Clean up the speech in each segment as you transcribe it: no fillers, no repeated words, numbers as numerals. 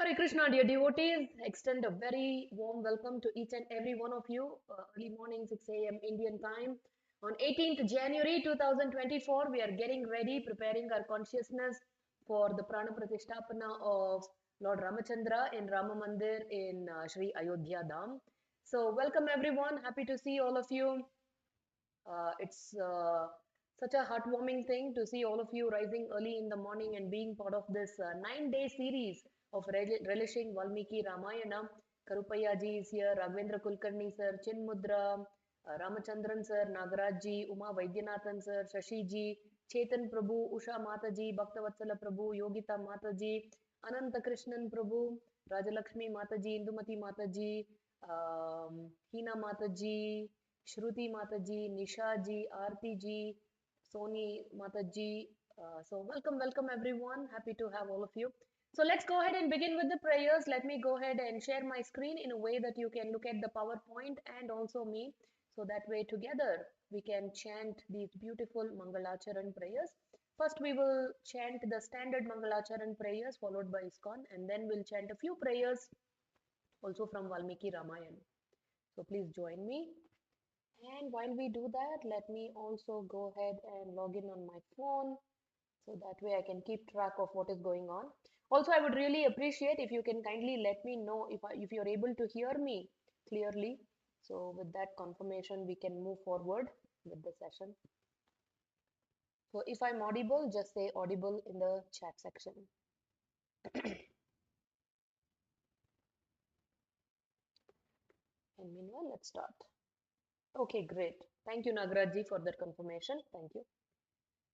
Hare Krishna, dear devotees. Extend a very warm welcome to each and every one of you. Early morning, 6 a.m. Indian time. On 18th January 2024, we are getting ready, preparing our consciousness for the prana prathishtapana of Lord Ramachandra in Rama Mandir in Sri Ayodhya Dham. So, welcome everyone. Happy to see all of you. It's such a heartwarming thing to see all of you rising early in the morning and being part of this 9 day series of relishing Valmiki Ramayana. Karupaya ji is here, Raghavendra Kulkarni sir, Chinmudra, Ramachandran sir, Nagaraj ji, Uma Vaidyanathan sir, Shashi ji, Chetan Prabhu, Usha Mataji, Bhaktavatsala Prabhu, Yogita Mataji, Ananta Krishnan Prabhu, Rajalakshmi Mataji, Indumati Mataji, Hina Mataji, Shruti Mataji, Nisha ji, Aarti ji, Soni Mataji. So welcome everyone. Happy to have all of you. So let's go ahead and begin with the prayers. Let me go ahead and share my screen in a way that you can look at the PowerPoint and also me. So that way together we can chant these beautiful Mangalacharan prayers. First we will chant the standard Mangalacharan prayers followed by ISKCON, and then we'll chant a few prayers also from Valmiki Ramayana. So please join me. And while we do that, let me also go ahead and log in on my phone so that way I can keep track of what is going on. Also, I would really appreciate if you can kindly let me know if you're able to hear me clearly. So with that confirmation, we can move forward with the session. So if I'm audible, just say audible in the chat section. And meanwhile, let's start. Okay, great. Thank you, Nagaraj for that confirmation. Thank you.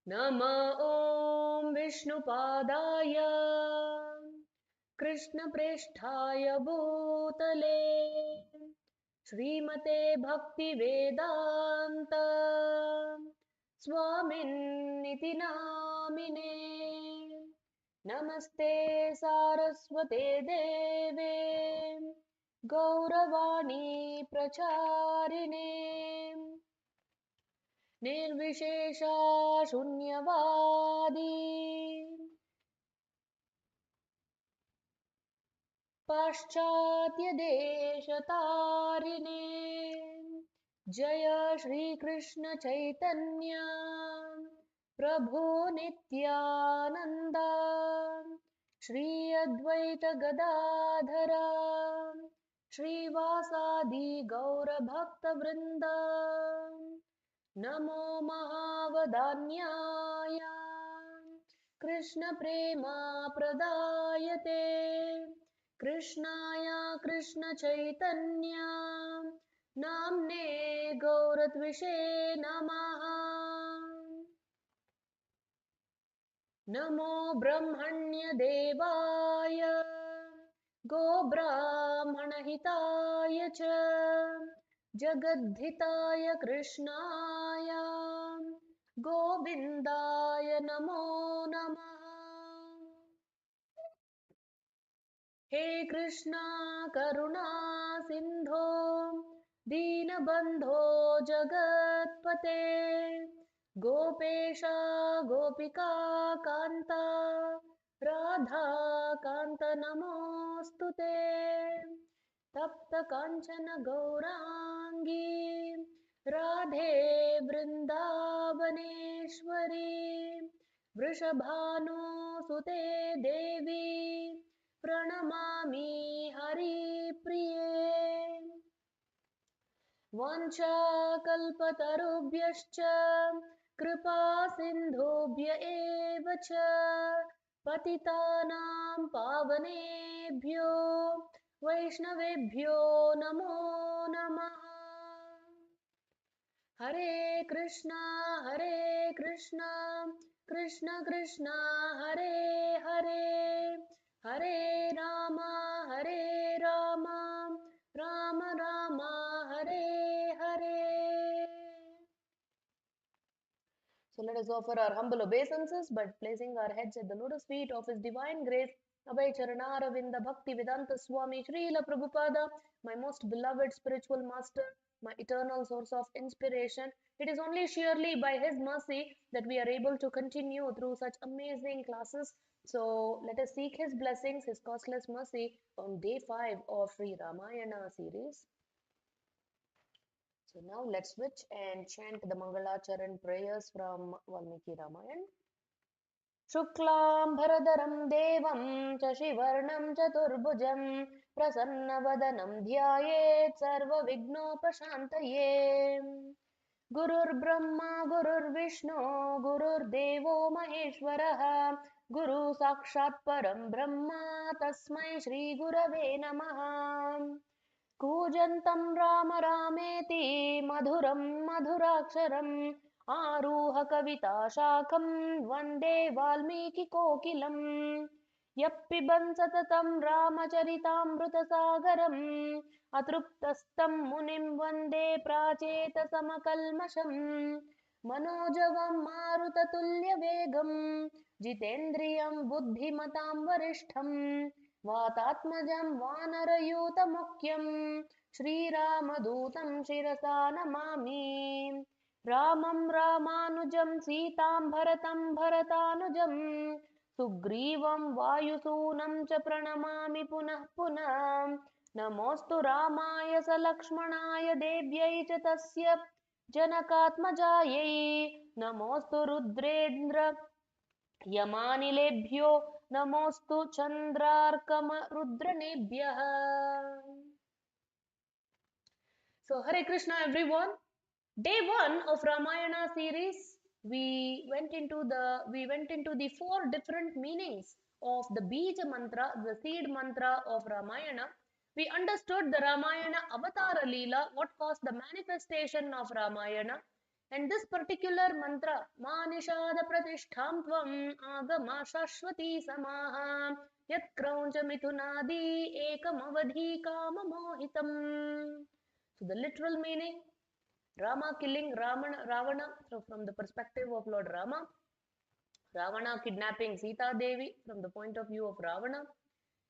नमः ॐ विष्णुपादाय कृष्णप्रेष्ठाय भूतले श्रीमते भक्तिवेदान्त स्वामिन्निति नामिने नमस्ते सारस्वते देवे गौरवाणी प्रचारिणे निर्विशेषा शून्यवादी पाश्चात्य देशतारिणे जय श्री कृष्ण चैतन्य प्रभु नित्यानंद श्री अद्वैत गदाधर श्रीवासादि गौर भक्त वृंद नमो महावदान्याय कृष्ण प्रेमा प्रदायते कृष्णाय कृष्ण चैतन्य नाम्ने गौरत्विषे नमः नमो ब्रह्मण्य देवाय गो ब्राह्मणहिताय च जगद्धिताय कृष्णाय गोविन्दाय नमो नमः हे कृष्णा करुणा सिन्धो दीनबन्धो जगत्पते गोपेशा गोपिका कान्ता राधा कान्त नमोऽस्तु ते तप्त काञ्चन गौराङ्गी राधे वृन्दावनेश्वरी वृषभानुसुते देवी प्रणमामि हरिप्रिये वाञ्छाकल्पतरुभ्यश्च कृपा सिन्धुभ्य एव च पतितानां पावनेभ्यो वैष्णवेभ्यो नमो नमः हरे Krishna Krishna Krishna Hare Hare Hare Ram Ram Ram Hare Hare. So let us offer our humble obeisances by placing our heads at the lotus feet of His Divine Grace, Abhay Charanaravinda Bhakti Vedanta Swami Srila Prabhupada, my most beloved spiritual master, my eternal source of inspiration. It is only surely by His mercy that we are able to continue through such amazing classes. So let us seek His blessings, His costless mercy on day 5 of Sri Ramayana series. So now let's switch and chant the Mangalacharan prayers from Valmiki Ramayana. शुक्लाम्बरधरं देवं शशिवर्णं चतुर्भुजं प्रसन्नवदनं ध्यायेत् सर्वविघ्नोपशान्तये गुरुर्ब्रह्मा गुरुर्विष्णु गुरुर्देवो महेश्वरः गुरु साक्षात् परं ब्रह्म तस्मै श्रीगुरवे नमः कूजन्तं राम रामेति मधुरं मधुराक्षरम् आरुह कविताशाखं वन्दे वाल्मीकिकोकिलम् यः पिबन् सततं रामचरितामृतसागरम् अतृप्तस्तं मुनिं वन्दे प्राचेतसमकल्मषम् मनोजवं मारुततुल्यवेगं जितेन्द्रियं बुद्धिमतां वरिष्ठं वातात्मजं वानरयूतमुख्यं श्रीरामदूतं शिरसा नमामि रामं रामानुजं सीतां भरतं भरतानुजं सुग्रीवं वायुसूनं च प्रणमामि पुनः पुनः नमोऽस्तु रामाय सलक्ष्मणाय देव्यै च तस्य जनकात्मजायै नमोऽस्तु रुद्रेन्द्र यमानिलेभ्यो नमोऽस्तु चन्द्रार्कमरुद्रणेभ्यः. So Hare Krishna everyone. Day 1 of Ramayana series, we went into the 4 different meanings of the Bija mantra, the seed mantra of Ramayana. We understood the Ramayana Avatara Leela, what caused the manifestation of Ramayana. And this particular mantra, Ma Nishada Pratishtham Tvam Agama Shashwati Samaha Yat Krauncha Mithunadi Ekam Avadhi Kama Mohitam. So the literal meaning, Rama killing Ravana, so from the perspective of Lord Rama. Ravana kidnapping Sita Devi from the point of view of Ravana.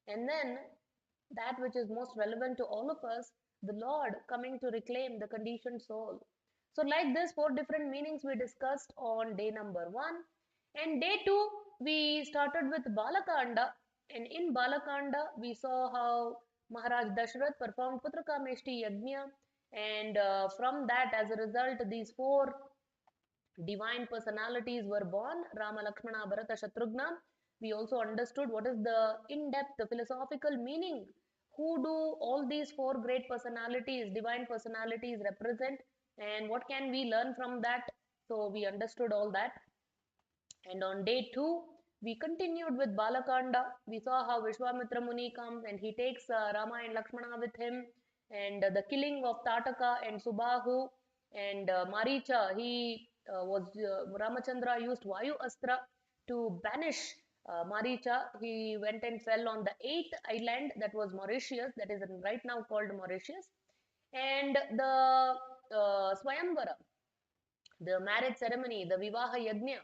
And then that which is most relevant to all of us, the Lord coming to reclaim the conditioned soul. So like this, 4 different meanings we discussed on day number 1. And day 2, we started with Balakanda. And in Balakanda, we saw how Maharaj Dasharatha performed Putrakameshti Yajna. And from that, as a result, these 4 divine personalities were born, Rama, Lakshmana, Bharata, Shatrughna. We also understood what is the in-depth philosophical meaning. Who do all these 4 great personalities, divine personalities represent, and what can we learn from that? So we understood all that. And on day 2, we continued with Balakanda. We saw how Vishwamitra Muni comes and he takes Rama and Lakshmana with him, and the killing of Tataka and Subahu and Maricha. Ramachandra used Vayu Astra to banish Maricha. He went and fell on the 8th island, that was Mauritius, that is right now called Mauritius. And the Swayamvara, the marriage ceremony, the Vivaha Yajna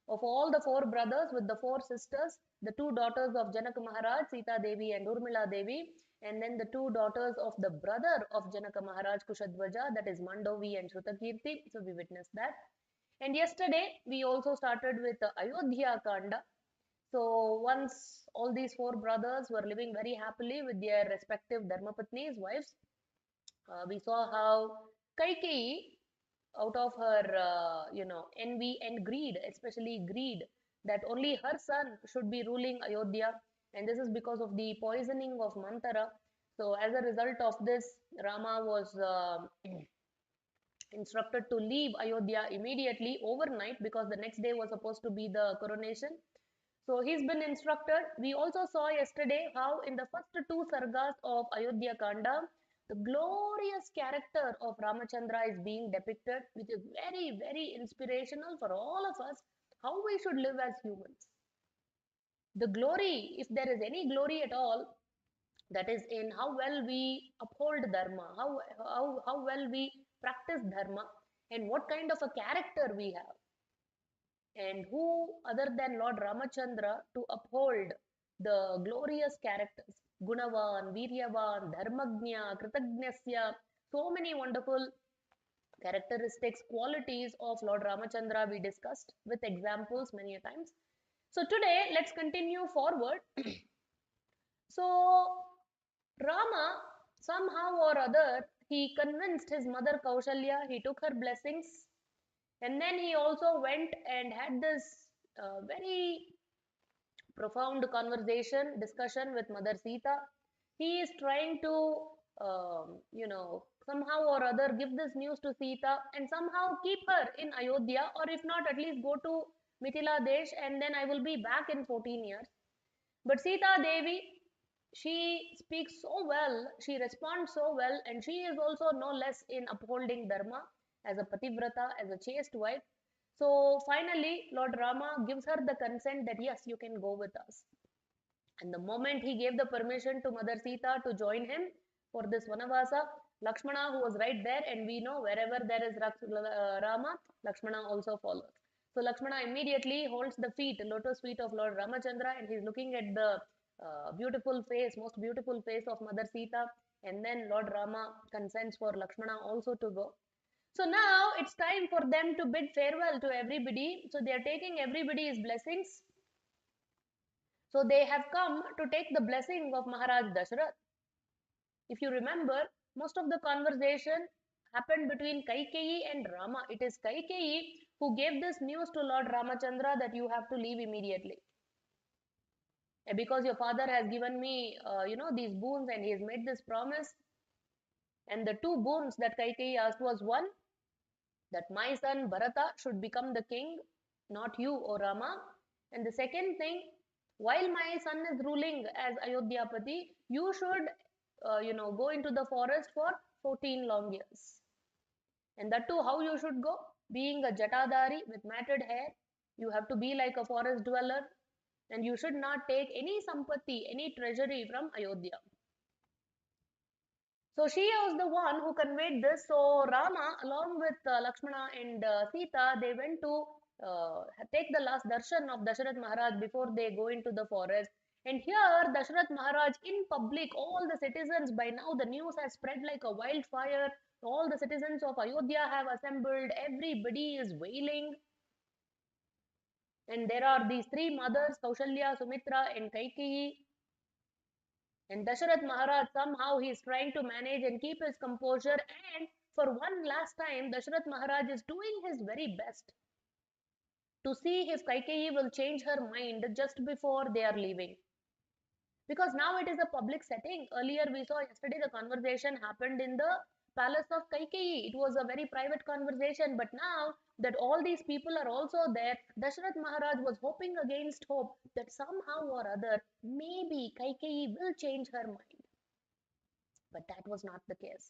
of all the 4 brothers with the 4 sisters, the 2 daughters of Janaka Maharaj, Sita Devi and Urmila Devi, and then the 2 daughters of the brother of Janaka Maharaj, Kushadwaja, that is Mandovi and Shrutakirti. So we witnessed that. And yesterday, we also started with the Ayodhya Kanda. So once all these 4 brothers were living very happily with their respective Dharmapatnis, wives, we saw how Kaikeyi, out of her envy and greed, especially greed, that only her son should be ruling Ayodhya, and this is because of the poisoning of Mantara. So as a result of this, Rama was instructed to leave Ayodhya immediately overnight, because the next day was supposed to be the coronation. So he's been instructed. We also saw yesterday how in the first 2 sargas of Ayodhya Kanda, the glorious character of Ramachandra is being depicted, which is very, very inspirational for all of us, how we should live as humans. The glory, if there is any glory at all, that is in how well we uphold Dharma, how well we practice Dharma, and what kind of a character we have. And who other than Lord Ramachandra to uphold the glorious characters, Gunavan, Viryavan, Dharmagnya, Kritagnyasya. So many wonderful characteristics, qualities of Lord Ramachandra we discussed with examples many a times. So today, let's continue forward. So Rama, somehow or other, he convinced his mother Kaushalya, he took her blessings, and then he also went and had this very profound conversation, discussion with Mother Sita. He is trying to, somehow or other give this news to Sita and somehow keep her in Ayodhya, or if not, at least go to Mithila Desh, and then I will be back in 14 years. But Sita Devi, she speaks so well, she responds so well, and she is also no less in upholding Dharma as a pativrata, as a chaste wife. So finally, Lord Rama gives her the consent that yes, you can go with us. And the moment he gave the permission to Mother Sita to join him for this Vanavasa, Lakshmana, who was right there, and we know wherever there is Rama, Lakshmana also follows. So Lakshmana immediately holds the feet, lotus feet of Lord Ramachandra, and he's looking at the beautiful face, most beautiful face of Mother Sita. And then Lord Rama consents for Lakshmana also to go. So now it's time for them to bid farewell to everybody. So they are taking everybody's blessings. So they have come to take the blessing of Maharaj Dasharatha. If you remember, most of the conversation happened between Kaikeyi and Rama. It is Kaikeyi who gave this news to Lord Ramachandra that you have to leave immediately. Because your father has given me, these boons, and he has made this promise. And the two boons that Kaikeyi asked was one, that my son Bharata should become the king, not you, O Rama. And the second thing, while my son is ruling as Ayodhyapati, you should, go into the forest for 14 long years. And that too, how you should go? Being a jatadari with matted hair, you have to be like a forest dweller, and you should not take any sampatti, any treasury from Ayodhya. So she was the one who conveyed this. So Rama, along with Lakshmana and Sita, they went to take the last darshan of Dasharatha Maharaj before they go into the forest. And here, Dasharatha Maharaj in public, all the citizens, by now the news has spread like a wildfire. All the citizens of Ayodhya have assembled. Everybody is wailing. And there are these three mothers, Kaushalya, Sumitra, and Kaikeyi. And Dasharatha Maharaj, somehow he is trying to manage and keep his composure. And for one last time, Dasharatha Maharaj is doing his very best to see if Kaikeyi will change her mind just before they are leaving. Because now it is a public setting. Earlier we saw yesterday the conversation happened in the palace of Kaikeyi. It was a very private conversation. But now that all these people are also there, Dasharatha Maharaj was hoping against hope that somehow or other, maybe Kaikeyi will change her mind. But that was not the case.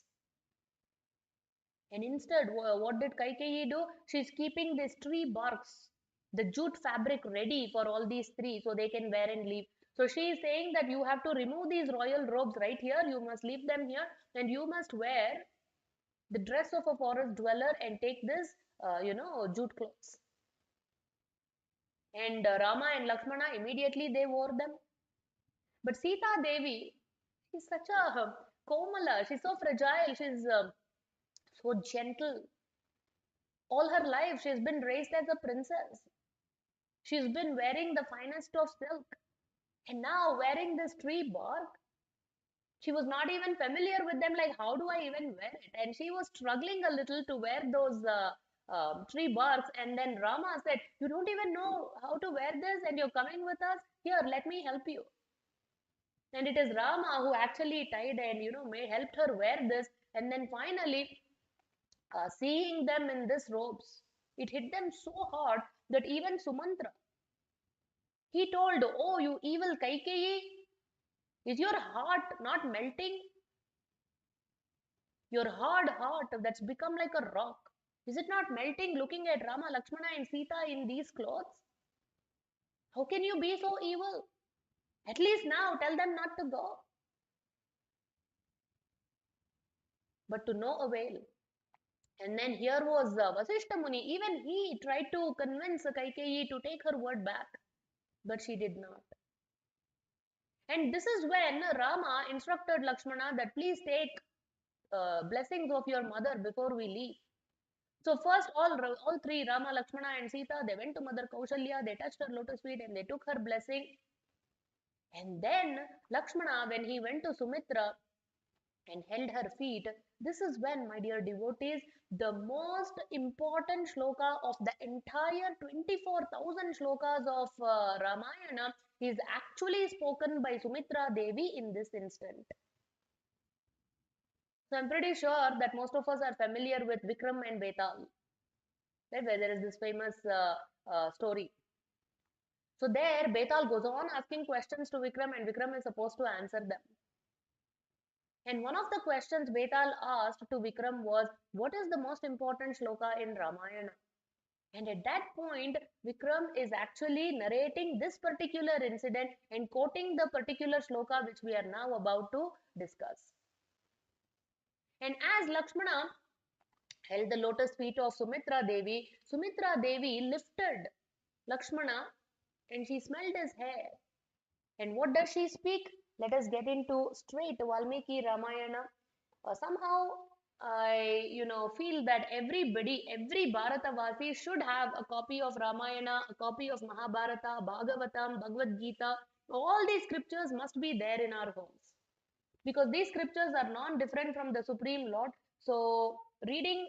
And instead, what did Kaikeyi do? She's keeping these tree barks, the jute fabric ready for all these three so they can wear and leave. So she is saying that you have to remove these royal robes right here, you must leave them here, and you must wear the dress of a forest dweller and take this, jute clothes. And Rama and Lakshmana, immediately they wore them. But Sita Devi, she's such a Komala, she's so fragile, she's so gentle. All her life, she's been raised as a princess. She's been wearing the finest of silk. And now wearing this tree bark, she was not even familiar with them. Like, how do I even wear it? And she was struggling a little to wear those tree barks. And then Rama said, you don't even know how to wear this and you're coming with us? Here, let me help you. And it is Rama who actually tied and, helped her wear this. And then finally, seeing them in these robes, it hit them so hard that even Sumitra, he told, oh, you evil Kaikeyi, is your heart not melting? Your hard heart that's become like a rock, is it not melting looking at Rama, Lakshmana and Sita in these clothes? How can you be so evil? At least now tell them not to go. But to no avail. And then here was Vasishta Muni. Even he tried to convince Kaikeyi to take her word back. But she did not. And this is when Rama instructed Lakshmana that please take blessings of your mother before we leave. So first, all three, Rama, Lakshmana, and Sita, they went to Mother Kaushalya. They touched her lotus feet and they took her blessing. And then Lakshmana, when he went to Sumitra and held her feet, this is when, my dear devotees, the most important shloka of the entire 24,000 shlokas of Ramayana is actually spoken by Sumitra Devi in this instant. So I'm pretty sure that most of us are familiar with Vikram and Betal, right, where there is this famous story. So there, Betal goes on asking questions to Vikram, and Vikram is supposed to answer them. And one of the questions Betal asked to Vikram was, what is the most important shloka in Ramayana? And at that point, Vikram is actually narrating this particular incident and quoting the particular shloka which we are now about to discuss. And as Lakshmana held the lotus feet of Sumitra Devi lifted Lakshmana and she smelled his hair. And what does she speak? Let us get into straight Valmiki Ramayana. Somehow I feel that every Bharatavasi should have a copy of Ramayana, a copy of Mahabharata, Bhagavatam, Bhagavad Gita. All these scriptures must be there in our homes, because these scriptures are non-different from the Supreme Lord. So reading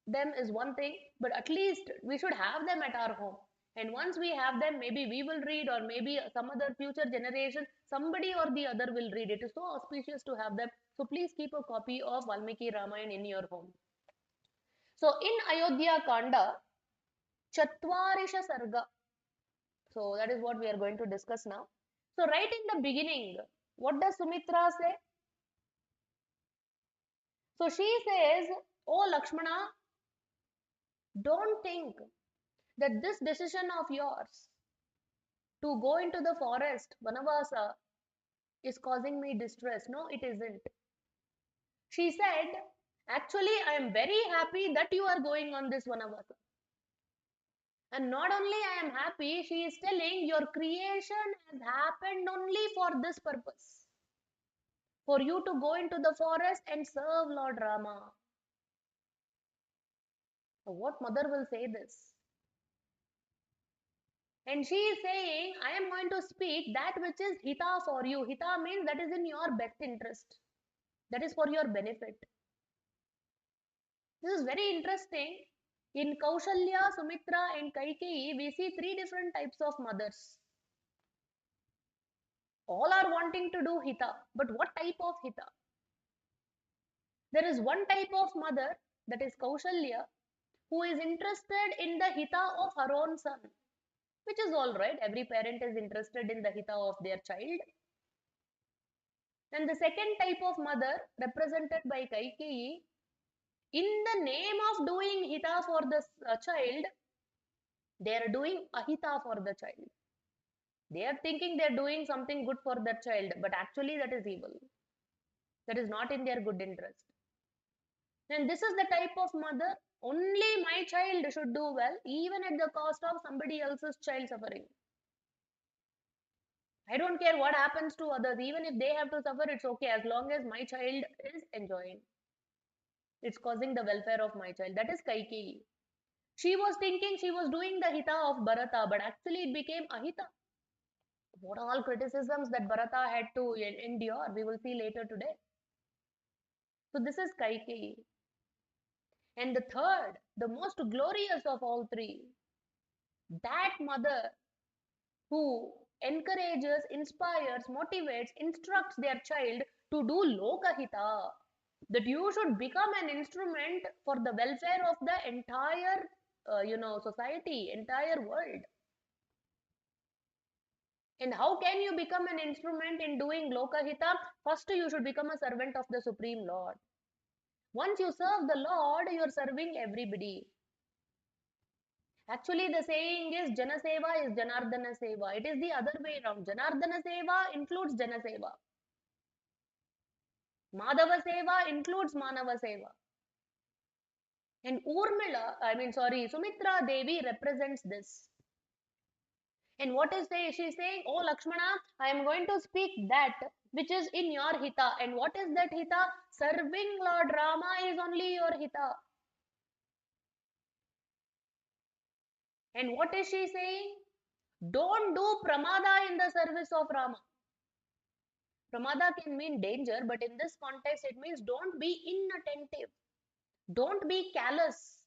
them is one thing, but at least we should have them at our home. And once we have them, maybe we will read, or maybe some other future generation, somebody or the other will read. It is so auspicious to have them. So please keep a copy of Valmiki Ramayana in your home. So in Ayodhya Kanda, Chatvarisha Sarga. So that is what we are going to discuss now. So right in the beginning, what does Sumitra say? So she says, "Oh Lakshmana, don't think that this decision of yours to go into the forest, Vanavasa, is causing me distress. No, it isn't." She said, "Actually, I am very happy that you are going on this Vanavasa. And not only I am happy, she is telling your creation has happened only for this purpose. For you to go into the forest and serve Lord Rama." So what mother will say this? And she is saying, I am going to speak that which is hita for you. Hita means that is in your best interest. That is for your benefit. This is very interesting. In Kaushalya, Sumitra and Kaikeyi, we see three different types of mothers. All are wanting to do hita. But what type of hita? There is one type of mother, that is Kaushalya, who is interested in the hita of her own son. Which is all right. Every parent is interested in the hita of their child. And the second type of mother, represented by Kaikeyi, in the name of doing hita for the child, they are doing ahita for the child. They are thinking they are doing something good for their child, but actually that is evil. That is not in their good interest. And this is the type of mother, only my child should do well, even at the cost of somebody else's child suffering. I don't care what happens to others. Even if they have to suffer, it's okay, as long as my child is enjoying. It's causing the welfare of my child. That is Kaikeyi. She was thinking she was doing the hita of Bharata, but actually it became ahita. What all criticisms that Bharata had to endure, we will see later today. So this is Kaikeyi. And the third, the most glorious of all three, that mother who encourages, inspires, motivates, instructs their child to do lokahita, that you should become an instrument for the welfare of the entire society, entire world. And how can you become an instrument in doing lokahita? First, you should become a servant of the Supreme Lord. Once you serve the Lord, you are serving everybody. Actually, the saying is Jana Seva is Janardana Seva. It is the other way around. Janardana Seva includes Jana Seva. Madhava Seva includes Manava Seva. And Sumitra Devi represents this. And what is say? She is saying, oh Lakshmana, I am going to speak that which is in your hita. And what is that hita? Serving Lord Rama is only your hita. And what is she saying? Don't do pramada in the service of Rama. Pramada can mean danger, but in this context, it means don't be inattentive. Don't be callous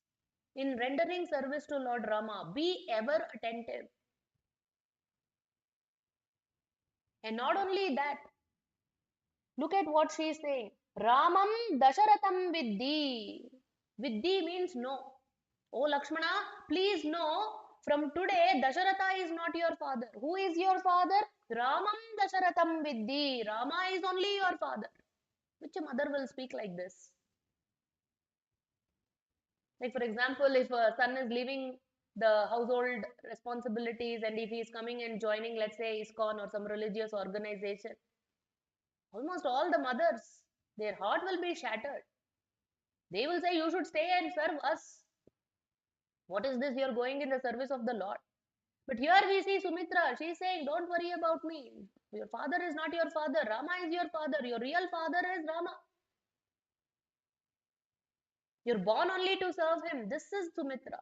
in rendering service to Lord Rama. Be ever attentive. And not only that, look at what she is saying. Ramam Dasharatham Vidhi. Vidhi means no. Oh Lakshmana, please know from today Dasharatha is not your father. Who is your father? Ramam Dasharatham Vidhi. Rama is only your father. Which mother will speak like this? Like for example, if a son is leaving the household responsibilities and if he is coming and joining, let's say, ISKCON or some religious organization, almost all the mothers, their heart will be shattered. They will say, you should stay and serve us. What is this? You're going in the service of the Lord. But here we see Sumitra. She's saying, don't worry about me. Your father is not your father. Rama is your father. Your real father is Rama. You're born only to serve him. This is Sumitra.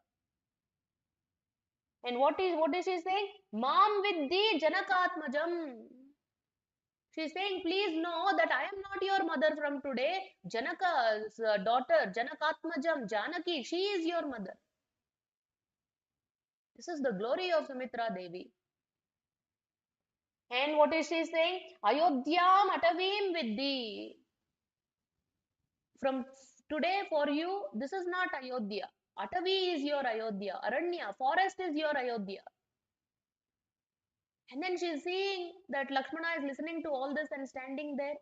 And what is she saying? Mam Vidhi Janakatmajam. She's saying, please know that I am not your mother from today. Janaka's daughter, Janakatmajam, Janaki, she is your mother. This is the glory of Sumitra Devi. And what is she saying? Ayodhya Matavim Vidhi. From today for you, this is not Ayodhya. Atavi is your Ayodhya. Aranya, forest is your Ayodhya. And then she's seeing that Lakshmana is listening to all this and standing there.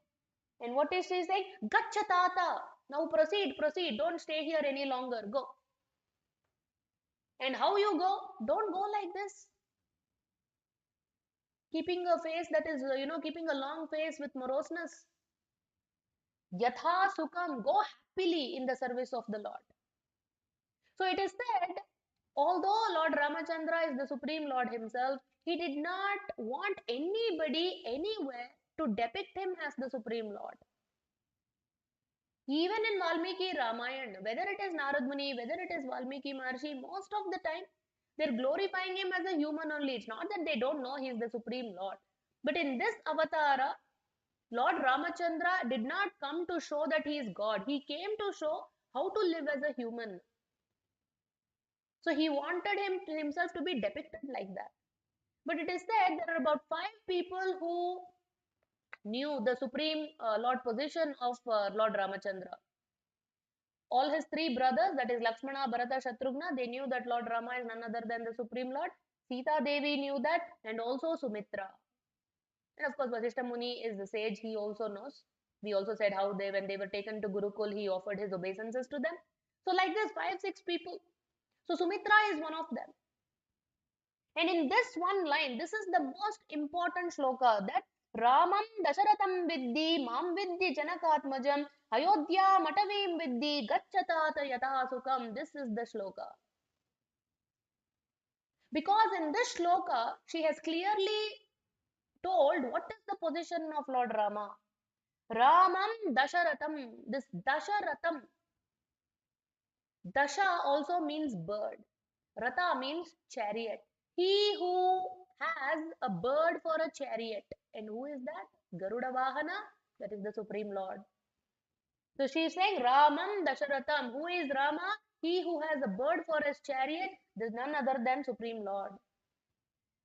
And what is she saying? Gachatata. Now proceed, proceed. Don't stay here any longer. Go. And how you go? Don't go like this. Keeping a face that is, keeping a long face with moroseness. Yatha Sukham. Go happily in the service of the Lord. So it is said, although Lord Ramachandra is the Supreme Lord himself, he did not want anybody anywhere to depict him as the Supreme Lord. Even in Valmiki Ramayana, whether it is Narad Muni, whether it is Valmiki Maharshi, most of the time they're glorifying him as a human only. It's not that they don't know he is the Supreme Lord. But in this avatara, Lord Ramachandra did not come to show that he is God. He came to show how to live as a human. So he wanted himself to be depicted like that. But it is said there are about 5 people who knew the Supreme Lord position of Lord Ramachandra. All his 3 brothers, that is Lakshmana, Bharata, Shatrughna, they knew that Lord Rama is none other than the Supreme Lord. Sita Devi knew that, and also Sumitra. And of course, Vasishtha Muni is the sage, he also knows. We also said how when they were taken to Gurukul, he offered his obeisances to them. So like this, 5, 6 people. So Sumitra is one of them. And in this one line, this is the most important shloka, that Ramam Dasharatham Vidhi Mam Vidhi Janakatmajam Ayodhya Matavim Vidhi Gachatata Yatha Sukham. This is the shloka. Because in this shloka, she has clearly told what is the position of Lord Rama. Ramam Dasharatham. This Dasharatham. Dasha also means bird. Ratha means chariot. He who has a bird for a chariot. And who is that? Garuda Vahana. That is the Supreme Lord. So she is saying Ramam Dasharatham. Who is Rama? He who has a bird for his chariot. There is none other than Supreme Lord.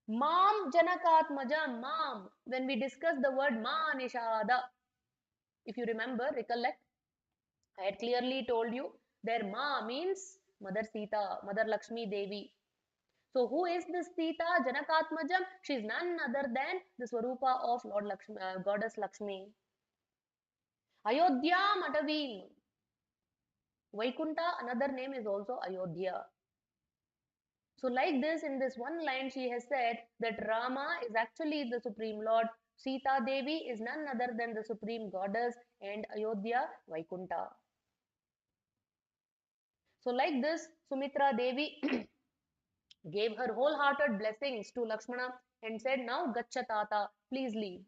Mam Janakatmajam. Mam. When we discuss the word Ma Nishada. If you remember, recollect. I had clearly told you their Ma means Mother Sita, Mother Lakshmi Devi. So who is this Sita, Janakatmajam? She is none other than the Swarupa of Lord Lakshmi, Goddess Lakshmi. Ayodhya Matavim. Vaikunta, another name is also Ayodhya. So like this, in this one line, she has said that Rama is actually the Supreme Lord. Sita Devi is none other than the Supreme Goddess, and Ayodhya, Vaikunta. So like this, Sumitra Devi gave her wholehearted blessings to Lakshmana and said, now Gaccha Tata, please leave,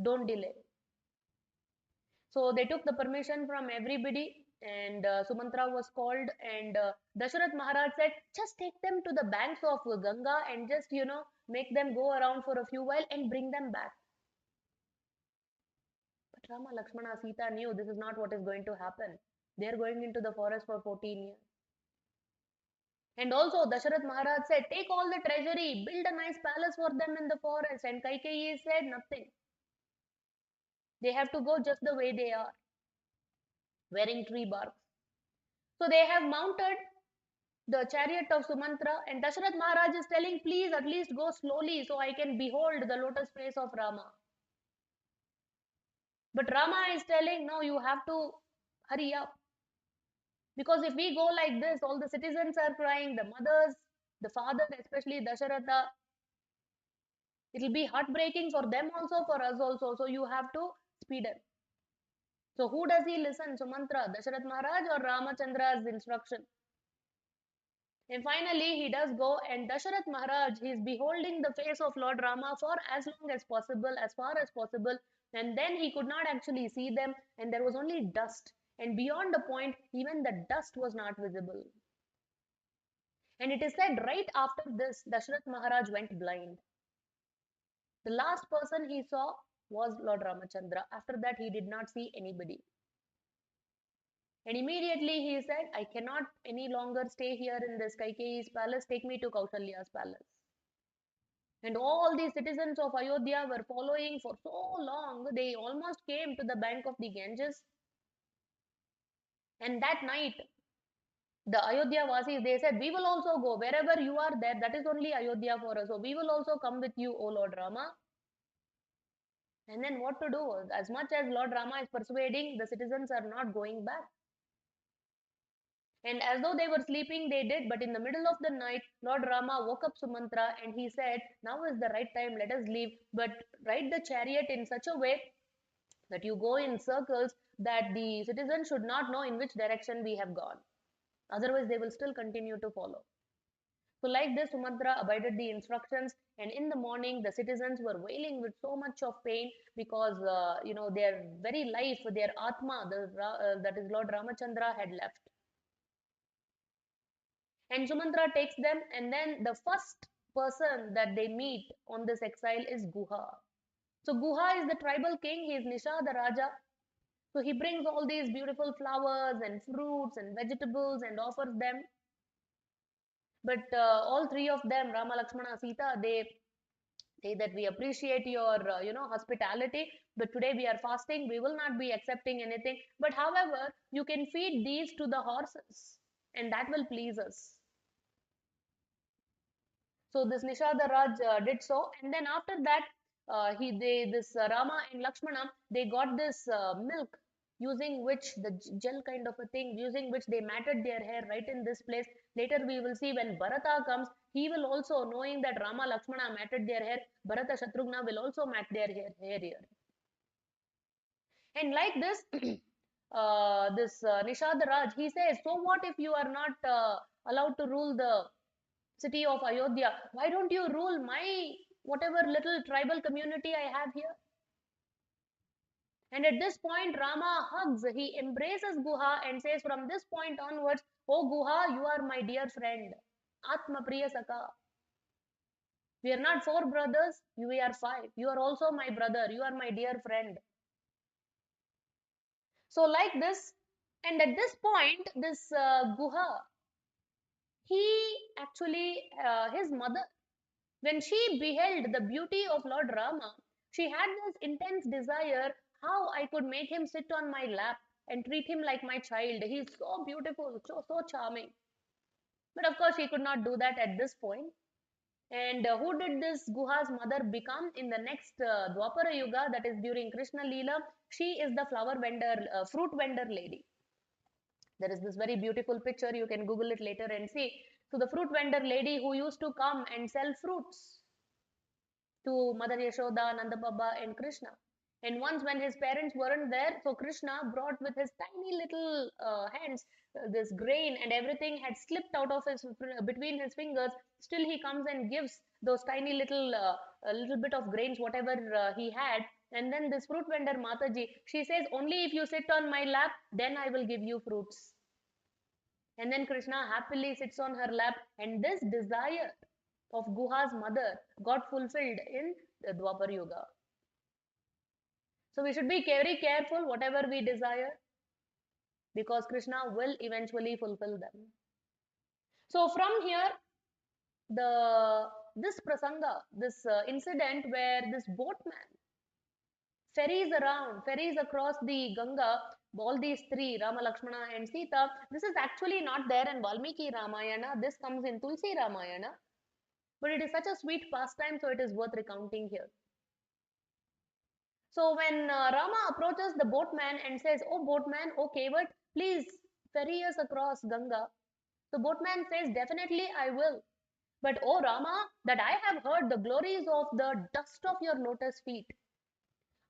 don't delay. So they took the permission from everybody, and Sumitra was called, and Dasharatha Maharaj said, just take them to the banks of Ganga and just, make them go around for a few while and bring them back. But Rama, Lakshmana, Sita knew this is not what is going to happen. They are going into the forest for 14 years. And also Dasharatha Maharaj said, take all the treasury, build a nice palace for them in the forest. And Kaikeyi said nothing. They have to go just the way they are, wearing tree barks. So they have mounted the chariot of Sumitra, and Dasharatha Maharaj is telling, please at least go slowly so I can behold the lotus face of Rama. But Rama is telling, no, you have to hurry up. Because if we go like this, all the citizens are crying, the mothers, the fathers, especially Dasharatha, it will be heartbreaking for them also, for us also. So you have to speed up. So who does he listen? Sumitra, Dasharatha Maharaj, or Ramachandra's instruction? And finally, he does go, and Dasharatha Maharaj, he is beholding the face of Lord Rama for as long as possible, as far as possible, and then he could not actually see them, and there was only dust. And beyond a point, even the dust was not visible. And it is said right after this, Dasharatha Maharaj went blind. The last person he saw was Lord Ramachandra. After that, he did not see anybody. And immediately he said, I cannot any longer stay here in this Kaikeyi's palace. Take me to Kausalya's palace. And all the citizens of Ayodhya were following for so long, they almost came to the bank of the Ganges. And that night, the Ayodhya Vasis, they said, we will also go. Wherever you are there, that is only Ayodhya for us. So we will also come with you, O Lord Rama. And then what to do? As much as Lord Rama is persuading, the citizens are not going back. And as though they were sleeping, they did. But in the middle of the night, Lord Rama woke up Sumitra and he said, now is the right time, let us leave. But ride the chariot in such a way that you go in circles that the citizens should not know in which direction we have gone. Otherwise, they will still continue to follow. So like this, Sumatra abided the instructions, and in the morning, the citizens were wailing with so much of pain because, their very life, their Atma, that is Lord Ramachandra, had left. And Sumatra takes them, and then the first person that they meet on this exile is Guha. So Guha is the tribal king, he is Nisha, the Raja. So he brings all these beautiful flowers and fruits and vegetables and offers them. But all three of them, Rama, Lakshmana, Sita, they say that we appreciate your, hospitality, but today we are fasting, we will not be accepting anything. But however, you can feed these to the horses, and that will please us. So this Nishada Raj did so, and then after that, Rama and Lakshmana, they got this milk, using which the gel kind of a thing, using which they matted their hair right in this place. Later we will see when Bharata comes, he will also, knowing that Rama Lakshmana matted their hair, Bharata Shatrughna will also mat their hair here. And like this, Nishad Raj, he says, so what if you are not allowed to rule the city of Ayodhya? Why don't you rule my whatever little tribal community I have here? And at this point, Rama hugs, he embraces Guha and says, from this point onwards, oh Guha, you are my dear friend. Atma Priya Saka. We are not four brothers, we are five. You are also my brother, you are my dear friend. So, like this, and at this point, this Guha, he actually, his mother, when she beheld the beauty of Lord Rama, she had this intense desire how I could make him sit on my lap and treat him like my child. He is so beautiful, so charming. But of course, she could not do that at this point. And who did this Guha's mother become in the next Dwapara Yuga, that is during Krishna Leela? She is the flower vendor, fruit vendor lady. There is this very beautiful picture, you can Google it later and see. So the fruit vendor lady who used to come and sell fruits to Mother Yashoda, Nanda Baba, and Krishna. And once when his parents weren't there, so Krishna brought with his tiny little hands this grain and everything had slipped out of his between his fingers. Still he comes and gives those tiny little a little bit of grains whatever he had. And then this fruit vendor Mataji, she says, only if you sit on my lap, then I will give you fruits. And then Krishna happily sits on her lap, and this desire of Guha's mother got fulfilled in the Dwapar Yuga. So we should be very careful whatever we desire, because Krishna will eventually fulfill them. So from here, the this prasanga, this incident where this boatman ferries across the Ganga, all these three, Rama, Lakshmana and Sita, this is actually not there in Valmiki Ramayana. This comes in Tulsi Ramayana. But it is such a sweet pastime, so it is worth recounting here. So when Rama approaches the boatman and says, oh boatman, okay, but please ferry us across Ganga. The boatman says, definitely I will. But oh Rama, that I have heard the glories of the dust of your lotus feet.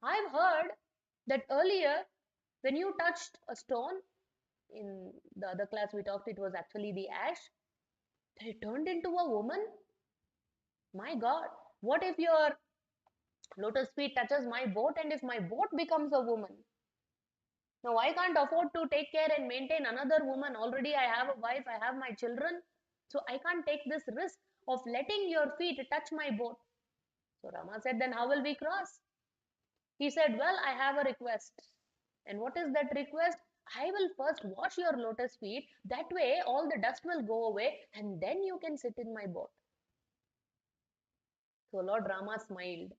I've heard that earlier when you touched a stone, in the other class we talked, it was actually the ash, that it turned into a woman. My God, what if your lotus feet touches my boat and if my boat becomes a woman? Now I can't afford to take care and maintain another woman. Already I have a wife, I have my children. So I can't take this risk of letting your feet touch my boat. So Rama said, then how will we cross? He said, well, I have a request. And what is that request? I will first wash your lotus feet. That way all the dust will go away and then you can sit in my boat. So Lord Rama smiled,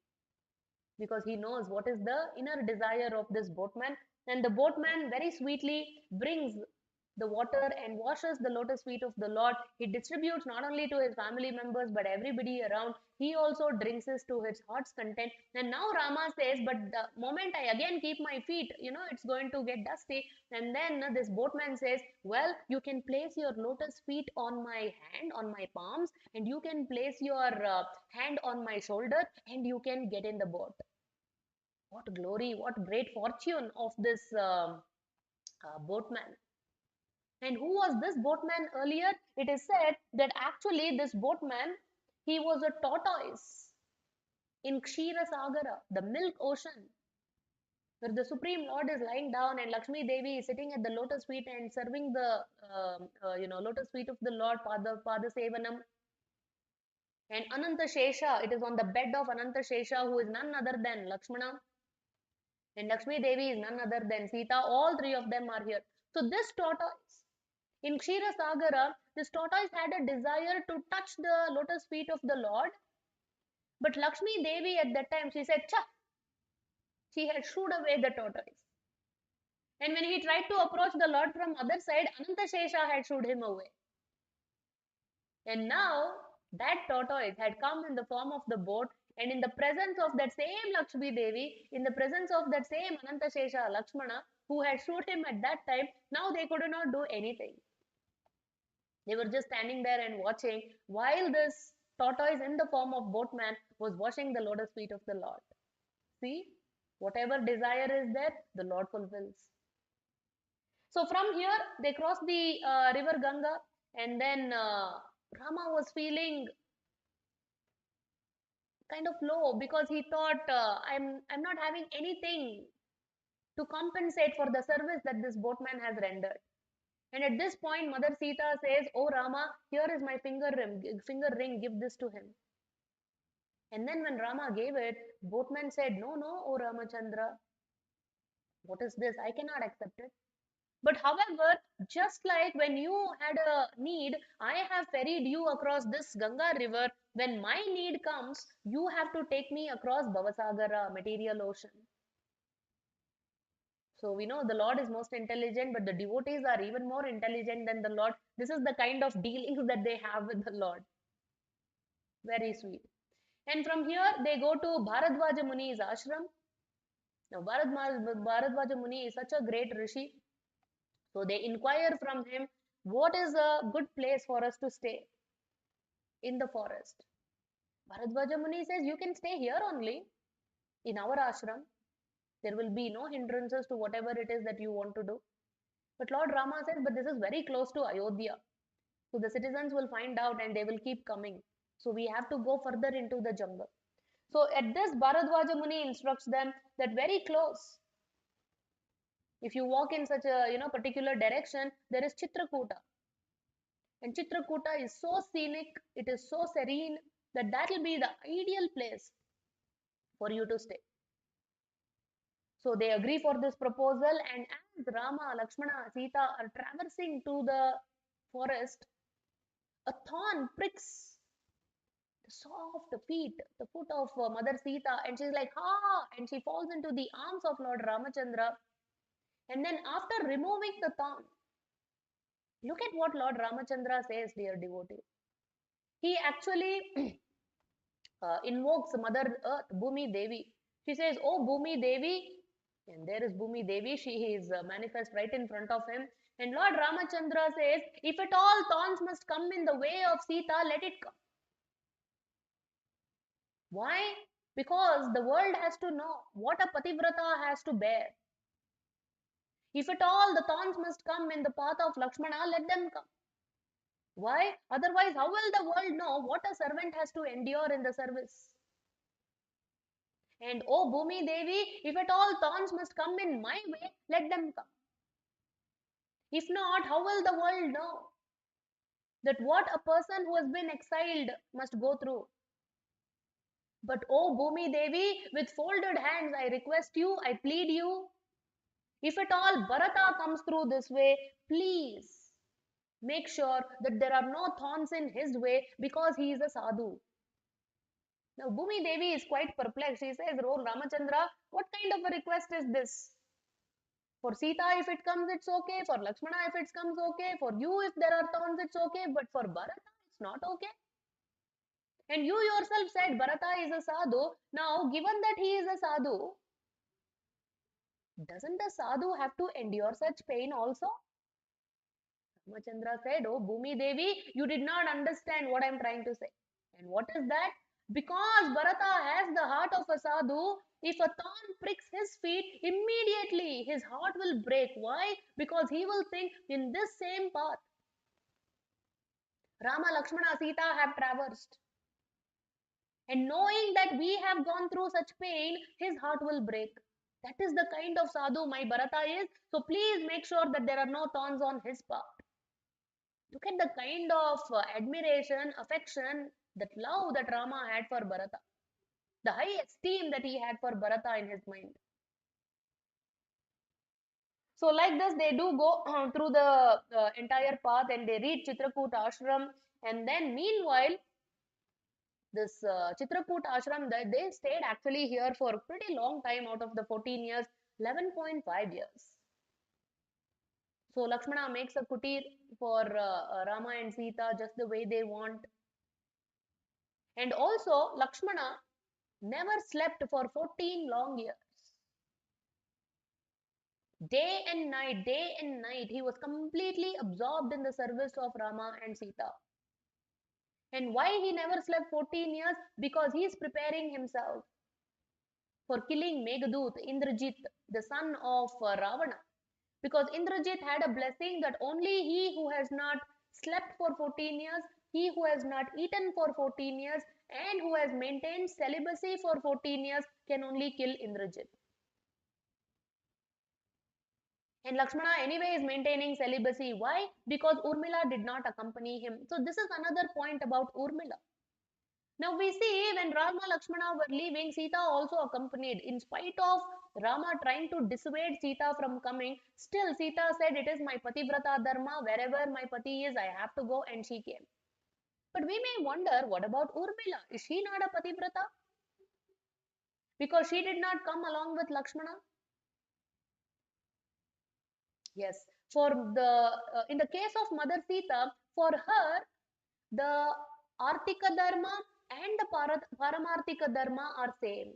because he knows what is the inner desire of this boatman. And the boatman very sweetly brings the water and washes the lotus feet of the Lord. He distributes not only to his family members but everybody around. He also drinks this to his heart's content. And now Rama says, but the moment I again keep my feet, it's going to get dusty. And then this boatman says, well, you can place your lotus feet on my hand, on my palms, and you can place your hand on my shoulder, and you can get in the boat. What glory, what great fortune of this boatman. And who was this boatman earlier? It is said that actually this boatman, he was a tortoise in Kshira Sagara, the milk ocean, where the Supreme Lord is lying down and Lakshmi Devi is sitting at the lotus feet and serving the lotus feet of the Lord, Pada Sevanam. And Ananta Shesha, it is on the bed of Ananta Shesha, who is none other than Lakshmana. And Lakshmi Devi is none other than Sita. All three of them are here. So this tortoise, in Kshira Sagara, this tortoise had a desire to touch the lotus feet of the Lord. But Lakshmi Devi at that time, she said, cha! She had shooed away the tortoise. And when he tried to approach the Lord from other side, Ananta Shesha had shooed him away. And now that tortoise had come in the form of the boat, and in the presence of that same Lakshmi Devi, in the presence of that same Ananta Shesha Lakshmana, who had shot him at that time, now they could not do anything. They were just standing there and watching while this tortoise in the form of boatman was washing the lotus feet of the Lord. See, whatever desire is there, the Lord fulfills. So from here, they crossed the river Ganga, and then Rama was feeling kind of low, because he thought, I'm not having anything to compensate for the service that this boatman has rendered. And at this point, Mother Sita says, oh Rama, here is my finger ring, give this to him. And then when Rama gave it, boatman said, no, no, oh Ramachandra, what is this? I cannot accept it. But however, just like when you had a need, I have ferried you across this Ganga river. When my need comes, you have to take me across Bhavasagara, material ocean. So we know the Lord is most intelligent, but the devotees are even more intelligent than the Lord. This is the kind of dealings that they have with the Lord. Very sweet. And from here, they go to Bharadwaja Muni's ashram. Now, Bharadwaja Muni is such a great rishi. So they inquire from him, what is a good place for us to stay in the forest? Bharadwaja Muni says, you can stay here only in our ashram. There will be no hindrances to whatever it is that you want to do. But Lord Rama says, but this is very close to Ayodhya. So the citizens will find out and they will keep coming. So we have to go further into the jungle. So at this, Bharadwaja Muni instructs them that very close, if you walk in such a particular direction, there is Chitrakuta. And Chitrakuta is so scenic, it is so serene that that will be the ideal place for you to stay. So they agree for this proposal, and as Rama, Lakshmana, Sita are traversing to the forest, a thorn pricks the soft feet, the foot of Mother Sita, and she's like, ah, and she falls into the arms of Lord Ramachandra. And then after removing the thorn, look at what Lord Ramachandra says, dear devotee. He actually invokes Mother Earth, Bhumi Devi. She says, oh Bhumi Devi, and there is Bhumi Devi, she is manifest right in front of him. And Lord Ramachandra says, if at all thorns must come in the way of Sita, let it come. Why? Because the world has to know what a pativrata has to bear. If at all the thorns must come in the path of Lakshmana, let them come. Why? Otherwise, how will the world know what a servant has to endure in the service? And oh Bhumi Devi, if at all thorns must come in my way, let them come. If not, how will the world know that what a person who has been exiled must go through? But oh Bhumi Devi, with folded hands, I request you, I plead you, if at all Bharata comes through this way, please make sure that there are no thorns in his way because he is a sadhu. Now Bhumi Devi is quite perplexed. She says, oh Ramachandra, what kind of a request is this? For Sita, if it comes, it's okay. For Lakshmana, if it comes, okay. For you, if there are thorns, it's okay. But for Bharata, it's not okay. And you yourself said Bharata is a sadhu. Now, given that he is a sadhu, doesn't the sadhu have to endure such pain also? Ramachandra said, oh Bhumi Devi, you did not understand what I'm trying to say. And what is that? Because Bharata has the heart of a sadhu, if a thorn pricks his feet, immediately his heart will break. Why? Because he will think, in this same path, Rama, Lakshmana, Sita have traversed. And knowing that we have gone through such pain, his heart will break. That is the kind of sadhu my Bharata is. So please make sure that there are no thorns on his path. Look at the kind of admiration, affection, that love that Rama had for Bharata. The high esteem that he had for Bharata in his mind. So like this, they do go through the entire path and they reach Chitrakuta ashram. And then meanwhile, this Chitrakuta ashram, they stayed actually here for a pretty long time out of the 14 years, 11.5 years. So Lakshmana makes a kutir for Rama and Sita just the way they want. And also Lakshmana never slept for 14 long years. Day and night, he was completely absorbed in the service of Rama and Sita. And why he never slept 14 years? Because he is preparing himself for killing Meghdut, Indrajit, the son of Ravana. Because Indrajit had a blessing that only he who has not slept for 14 years, he who has not eaten for 14 years, and who has maintained celibacy for 14 years can only kill Indrajit. And Lakshmana anyway is maintaining celibacy. Why? Because Urmila did not accompany him. So this is another point about Urmila. Now we see when Rama Lakshmana were leaving, Sita also accompanied. In spite of Rama trying to dissuade Sita from coming, still Sita said, it is my pativrata dharma, wherever my pati is, I have to go, and she came. But we may wonder, what about Urmila? Is she not a pativrata? Because she did not come along with Lakshmana? Yes. For the in the case of Mother Sita, for her, the Artika Dharma and the Paramarthika Dharma are same.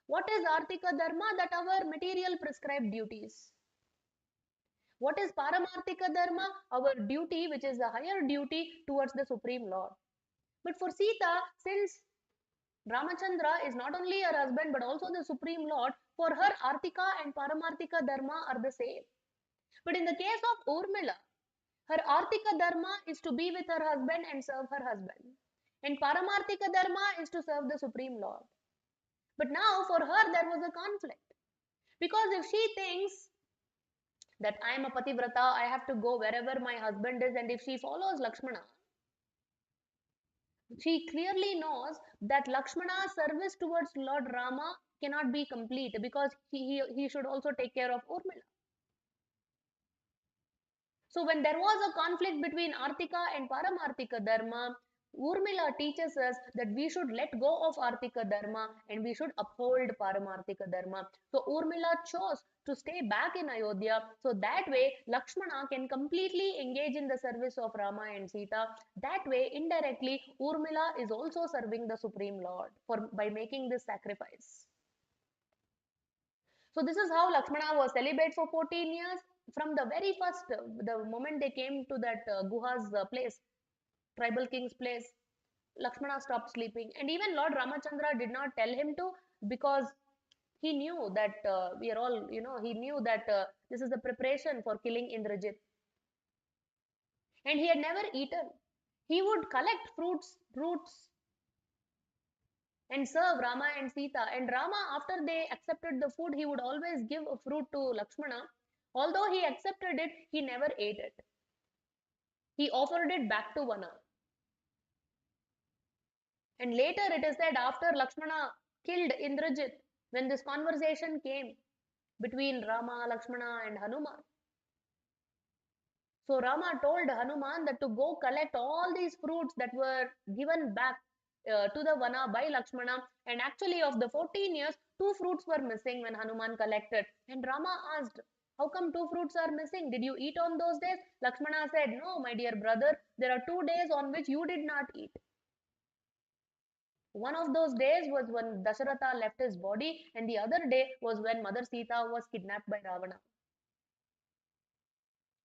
What is Artika Dharma? That our material prescribed duties. What is Paramarthika Dharma? Our duty, which is a higher duty towards the Supreme Lord. But for Sita, since Ramachandra is not only her husband but also the Supreme Lord, for her Artika and Paramarthika Dharma are the same. But in the case of Urmila, her Artika Dharma is to be with her husband and serve her husband. And Paramarthika Dharma is to serve the Supreme Lord. But now for her there was a conflict. Because if she thinks that I am a Pativrata, I have to go wherever my husband is, and if she follows Lakshmana, she clearly knows that Lakshmana's service towards Lord Rama cannot be complete because he should also take care of Urmila. So when there was a conflict between Artika and Paramarthika Dharma, Urmila teaches us that we should let go of Artika Dharma and we should uphold Paramarthika Dharma. So Urmila chose to stay back in Ayodhya, so that way Lakshmana can completely engage in the service of Rama and Sita. That way, indirectly, Urmila is also serving the Supreme Lord by making this sacrifice. So this is how Lakshmana was celibate for 14 years. From the very first, the moment they came to that Guha's place, tribal king's place, Lakshmana stopped sleeping. And even Lord Ramachandra did not tell him to, because he knew that we are all, he knew that this is the preparation for killing Indrajit. And he had never eaten. He would collect roots and serve Rama and Sita. And Rama, after they accepted the food, he would always give a fruit to Lakshmana. Although he accepted it, he never ate it. He offered it back to Vana. And later it is said after Lakshmana killed Indrajit, when this conversation came between Rama, Lakshmana and Hanuman. So Rama told Hanuman that to go collect all these fruits that were given back to the Vana by Lakshmana, and actually of the 14 years, 2 fruits were missing when Hanuman collected. And Rama asked, how come 2 fruits are missing? Did you eat on those days? Lakshmana said, no, my dear brother, there are 2 days on which you did not eat. One of those days was when Dasharatha left his body, and the other day was when Mother Sita was kidnapped by Ravana.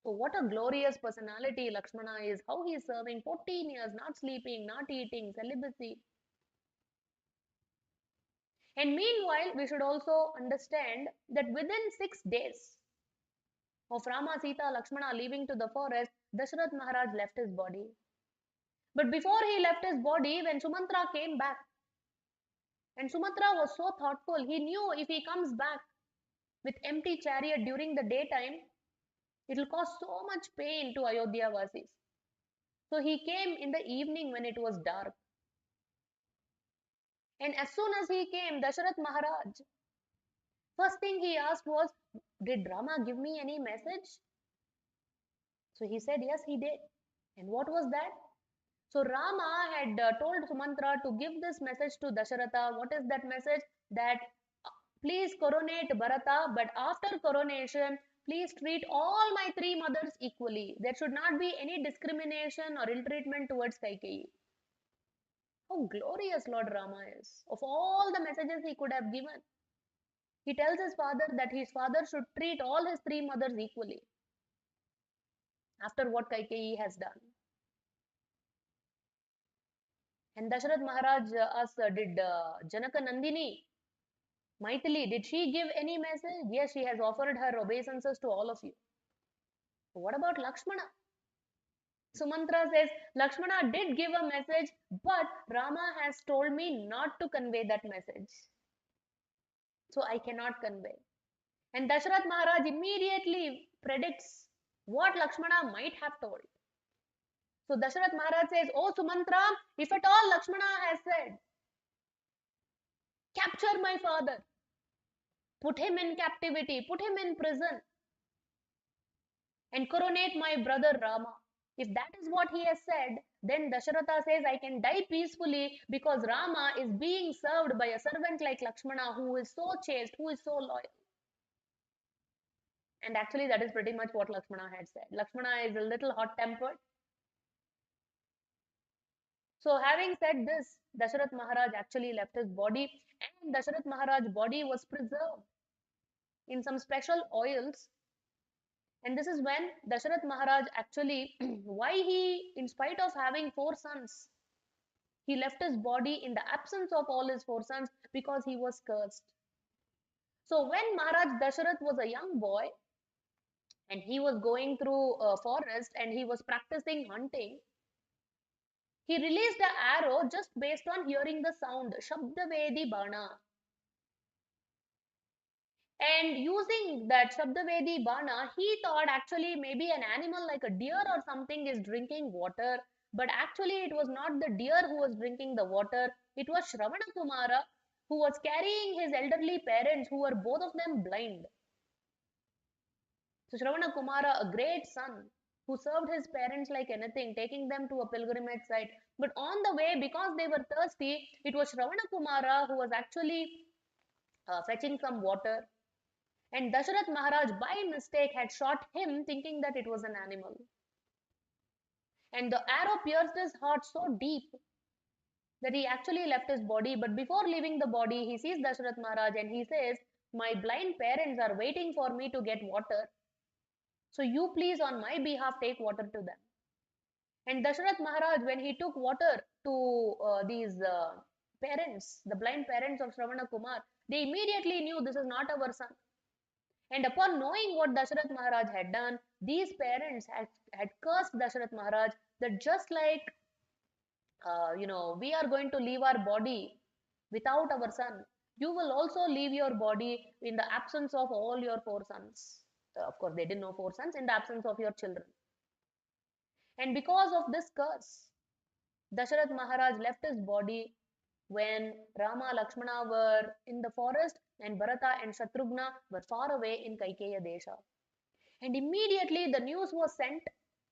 So what a glorious personality Lakshmana is, how he is serving 14 years, not sleeping, not eating, celibacy. And meanwhile, we should also understand that within 6 days of Rama, Sita, Lakshmana leaving to the forest, Dasharatha Maharaj left his body. But before he left his body, when Sumitra came back, and Sumitra was so thoughtful, he knew if he comes back with empty chariot during the daytime, it will cause so much pain to Ayodhya Vasis. So he came in the evening when it was dark. And as soon as he came, Dasharatha Maharaj, first thing he asked was, did Rama give me any message? So he said, yes, he did. And what was that? So Rama had told Sumitra to give this message to Dasharatha. What is that message? That please coronate Bharata, but after coronation, please treat all my 3 mothers equally. There should not be any discrimination or ill-treatment towards Kaikeyi. How glorious Lord Rama is. Of all the messages he could have given, he tells his father that his father should treat all his 3 mothers equally after what Kaikeyi has done. And Dasharatha Maharaj asked, did Janaka Nandini, Maithili, did she give any message? Yes, she has offered her obeisances to all of you. What about Lakshmana? Sumitra says, Lakshmana did give a message, but Rama has told me not to convey that message. So I cannot convey. And Dasharatha Maharaj immediately predicts what Lakshmana might have told. So Dasharatha Maharaj says, oh Sumitra, if at all Lakshmana has said, capture my father, put him in captivity, put him in prison, and coronate my brother Rama. If that is what he has said, then Dasharatha says, I can die peacefully because Rama is being served by a servant like Lakshmana who is so chaste, who is so loyal. And actually, that is pretty much what Lakshmana had said. Lakshmana is a little hot-tempered. So having said this, Dasharatha Maharaj actually left his body, and Dasharatha Maharaj's body was preserved in some special oils. And this is when Dasharatha Maharaj actually, why he, in spite of having 4 sons, he left his body in the absence of all his 4 sons because he was cursed. So when Maharaj Dasharatha was a young boy, and he was going through a forest and he was practicing hunting. He released the arrow just based on hearing the sound, Shabdavedi Bana. And using that Shabdavedi Bana, he thought actually maybe an animal like a deer or something is drinking water. But actually, it was not the deer who was drinking the water. It was Shravana Kumara who was carrying his elderly parents who were both of them blind. So Shravana Kumara, a great son who served his parents like anything, taking them to a pilgrimage site. But on the way, because they were thirsty, it was Shravana Kumara who was actually fetching some water. And Dasharatha Maharaj, by mistake, had shot him thinking that it was an animal. And the arrow pierced his heart so deep that he actually left his body. But before leaving the body, he sees Dasharatha Maharaj and he says, "My blind parents are waiting for me to get water. So you please, on my behalf, take water to them." And Dasharatha Maharaj, when he took water to these parents, the blind parents of Shravana Kumar, they immediately knew this is not our son. And upon knowing what Dasharatha Maharaj had done, these parents had cursed Dasharatha Maharaj that just like, we are going to leave our body without our son, you will also leave your body in the absence of all your four sons. Of course, they didn't know four sons, in the absence of your children. And because of this curse, Dasharatha Maharaj left his body when Rama Lakshmana were in the forest and Bharata and Shatrughna were far away in Kaikeya Desha. And immediately the news was sent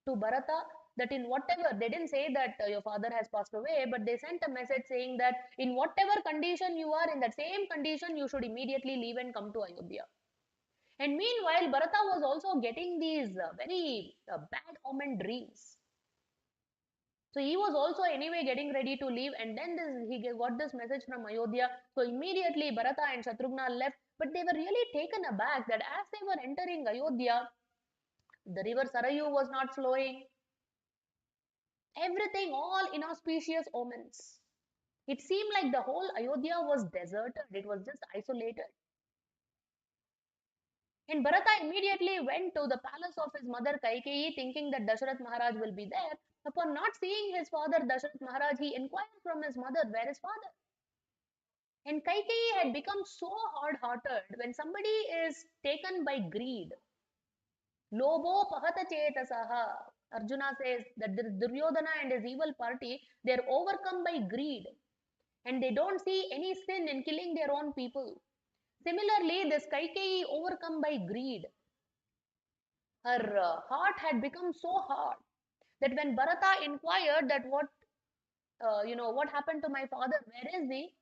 to Bharata that in whatever, they didn't say that your father has passed away, but they sent a message saying that in whatever condition you are, in that same condition, you should immediately leave and come to Ayodhya. And meanwhile, Bharata was also getting these very bad omen dreams. So he was also anyway getting ready to leave, and then he got this message from Ayodhya. So immediately Bharata and Shatrughna left, but they were really taken aback that as they were entering Ayodhya, the river Sarayu was not flowing. Everything, all inauspicious omens. It seemed like the whole Ayodhya was deserted. It was just isolated. And Bharata immediately went to the palace of his mother Kaikeyi, thinking that Dasharatha Maharaj will be there. Upon not seeing his father Dasharatha Maharaj, he inquired from his mother, "Where is father?" And Kaikeyi had become so hard-hearted when somebody is taken by greed. Lobo pahata chetasaha. Arjuna says that the Duryodhana and his evil party, they are overcome by greed and they don't see any sin in killing their own people. Similarly, this Kaikeyi, overcome by greed, her heart had become so hard that when Bharata inquired that what happened to my father, where is he?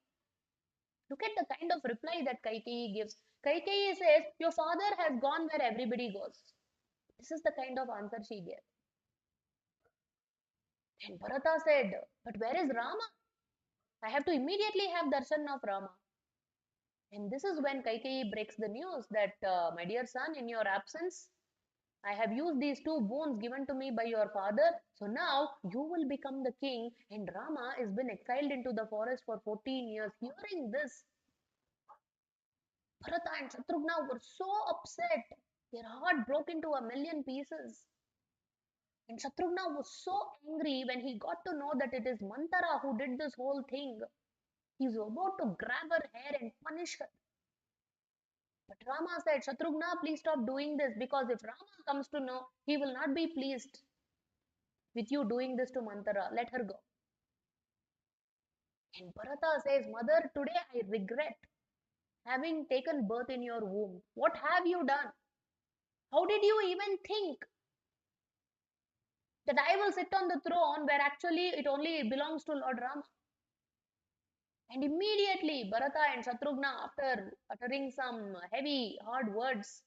Look at the kind of reply that Kaikeyi gives. Kaikeyi says, "Your father has gone where everybody goes." This is the kind of answer she gave. And Bharata said, "But where is Rama? I have to immediately have darshan of Rama." And this is when Kaikeyi breaks the news that, "My dear son, in your absence, I have used these two boons given to me by your father. So now you will become the king." And Rama has been exiled into the forest for 14 years. Hearing this, Bharata and Shatrughna were so upset. Their heart broke into a million pieces. And Shatrughna was so angry when he got to know that it is Mantara who did this whole thing. He was about to grab her hair and punish her. But Rama said, "Shatrughna, please stop doing this, because if Rama comes to know, he will not be pleased with you doing this to Mantara. Let her go." And Bharata says, "Mother, today I regret having taken birth in your womb. What have you done? How did you even think that I will sit on the throne where actually it only belongs to Lord Rama?" And immediately Bharata and Shatrughna, after uttering some heavy, hard words,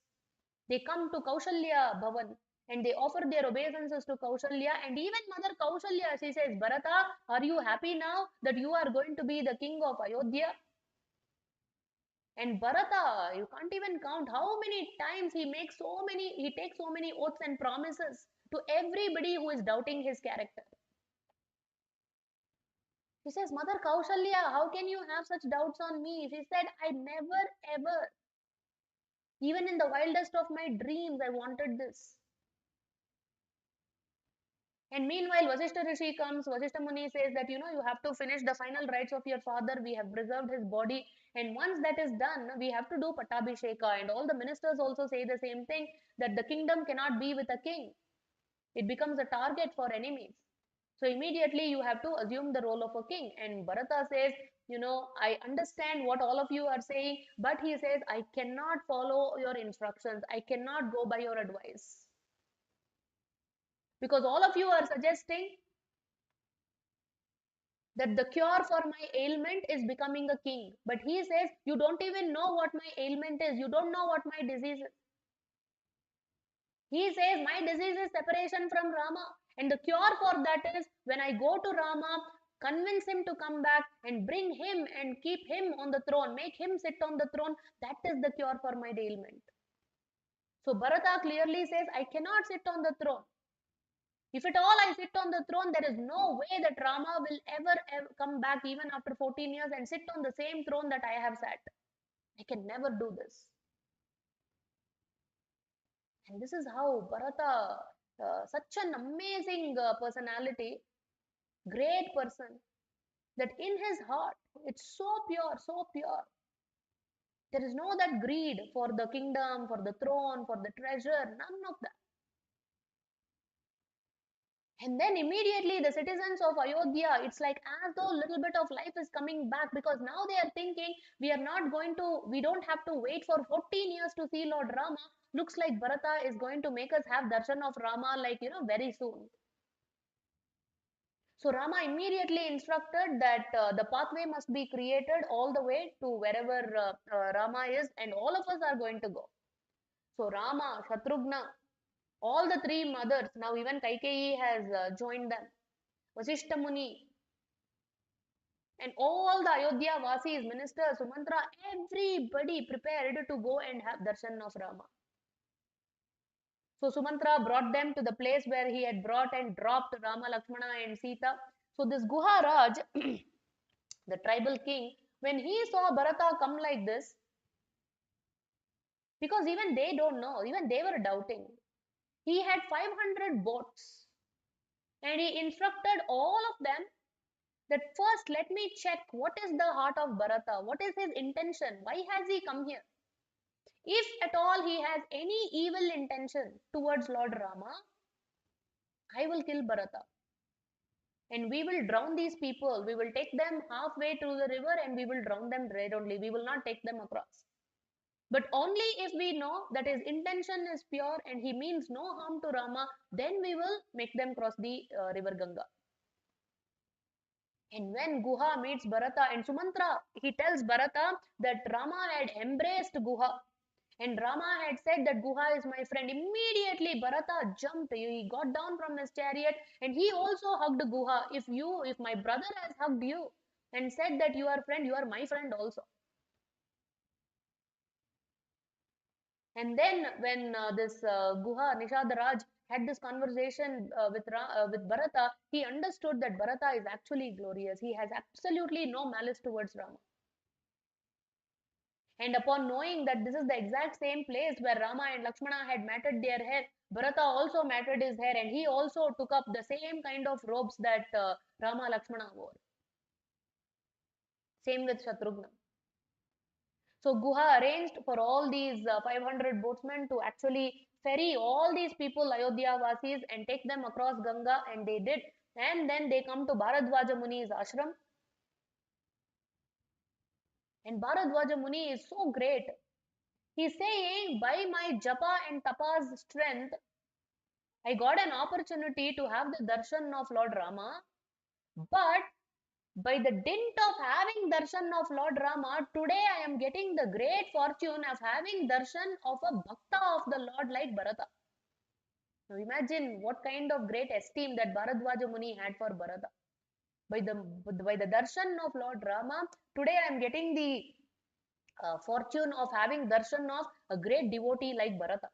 they come to Kaushalya Bhavan and they offer their obeisances to Kaushalya. And even Mother Kaushalya, she says, "Bharata, are you happy now that you are going to be the king of Ayodhya?" And Bharata, you can't even count how many times he takes so many oaths and promises to everybody who is doubting his character. He says, "Mother Kaushalya, how can you have such doubts on me?" She said, "I never ever Even in the wildest of my dreams, I wanted this. And meanwhile, Vasishtha Rishi comes, Vasishtha Muni says that, you have to finish the final rites of your father. We have preserved his body. And once that is done, we have to do Pattabhisheka. And all the ministers also say the same thing, that the kingdom cannot be with a king. It becomes a target for enemies. So immediately you have to assume the role of a king. And Bharata says, I understand what all of you are saying, but he says, I cannot follow your instructions. I cannot go by your advice. Because all of you are suggesting that the cure for my ailment is becoming a king. But he says, you don't even know what my ailment is. You don't know what my disease is. He says, my disease is separation from Rama. And the cure for that is when I go to Rama, convince him to come back and bring him and keep him on the throne, make him sit on the throne. That is the cure for my ailment. So Bharata clearly says, I cannot sit on the throne. If at all I sit on the throne, there is no way that Rama will ever come back even after 14 years and sit on the same throne that I have sat. I can never do this. And this is how Bharata, such an amazing personality, great person, that in his heart, it's so pure, so pure. There is no that greed for the kingdom, for the throne, for the treasure, none of that. And then immediately the citizens of Ayodhya, it's like as though a little bit of life is coming back, because now they are thinking we don't have to wait for 14 years to see Lord Rama. Looks like Bharata is going to make us have darshan of Rama very soon. So Rama immediately instructed that the pathway must be created all the way to wherever Rama is, and all of us are going to go. So Rama, Shatrughna, all the three mothers, now even Kaikeyi has joined them. Vasishtha Muni, and all the Ayodhya Vasis, ministers, Sumitra, everybody prepared to go and have darshan of Rama. So Sumitra brought them to the place where he had brought and dropped Rama, Lakshmana and Sita. So this Guha Raj, the tribal king, when he saw Bharata come like this, because even they don't know, even they were doubting. He had 500 boats, and he instructed all of them that first let me check what is the heart of Bharata, what is his intention, why has he come here? If at all he has any evil intention towards Lord Rama, I will kill Bharata. And we will drown these people. We will take them halfway to the river and we will drown them right only. We will not take them across. But only if we know that his intention is pure and he means no harm to Rama, then we will make them cross the river Ganga. And when Guha meets Bharata and Sumitra, he tells Bharata that Rama had embraced Guha. And Rama had said that Guha is my friend. Immediately Bharata jumped. He got down from his chariot and he also hugged Guha. If my brother has hugged you and said that you are friend, you are my friend also. And then when this Guha, Nishad Raj had this conversation with Bharata, he understood that Bharata is actually glorious. He has absolutely no malice towards Rama. And upon knowing that this is the exact same place where Rama and Lakshmana had matted their hair, Bharata also matted his hair and he also took up the same kind of robes that Rama Lakshmana wore. Same with Shatrughna. So Guha arranged for all these 500 boatsmen to actually ferry all these people, Ayodhya Vasis, and take them across Ganga, and they did. And then they come to Bharadwaja Muni's ashram. And Bharadwaja Muni is so great. He's saying, by my japa and tapa's strength, I got an opportunity to have the darshan of Lord Rama, but by the dint of having darshan of Lord Rama, today I am getting the great fortune of having darshan of a bhakta of the Lord like Bharata. Now imagine what kind of great esteem that Bharadwaja Muni had for Bharata. By the darshan of Lord Rama, today I am getting the fortune of having darshan of a great devotee like Bharata.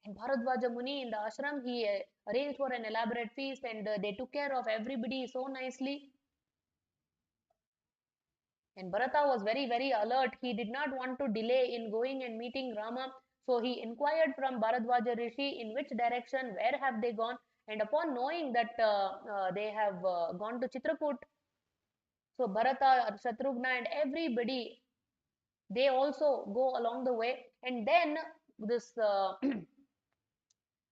And Bharadwaja Muni in the ashram, he arranged for an elaborate feast and they took care of everybody so nicely. And Bharata was very, very alert. He did not want to delay in going and meeting Rama. So he inquired from Bharadwaja Rishi in which direction, where have they gone. And upon knowing that they have gone to Chitrakuta, so Bharata, Shatrughna and everybody, they also go along the way. And then this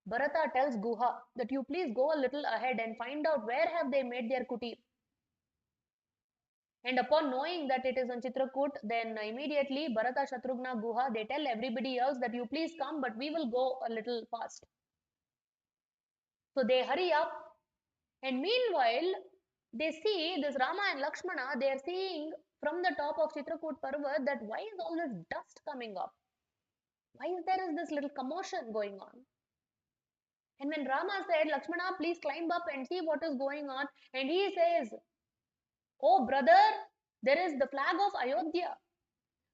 Bharata tells Guha that you please go a little ahead and find out where have they made their kutir. And upon knowing that it is on Chitrakoot, then immediately Bharata, Shatrughna, Guha, they tell everybody else that you please come, but we will go a little fast. So they hurry up, and meanwhile, they see this Rama and Lakshmana, they are seeing from the top of Chitrakoot Parvat that why is all this dust coming up? Why is there this little commotion going on? And when Rama said, Lakshmana, please climb up and see what is going on, and he says, oh brother, there is the flag of Ayodhya.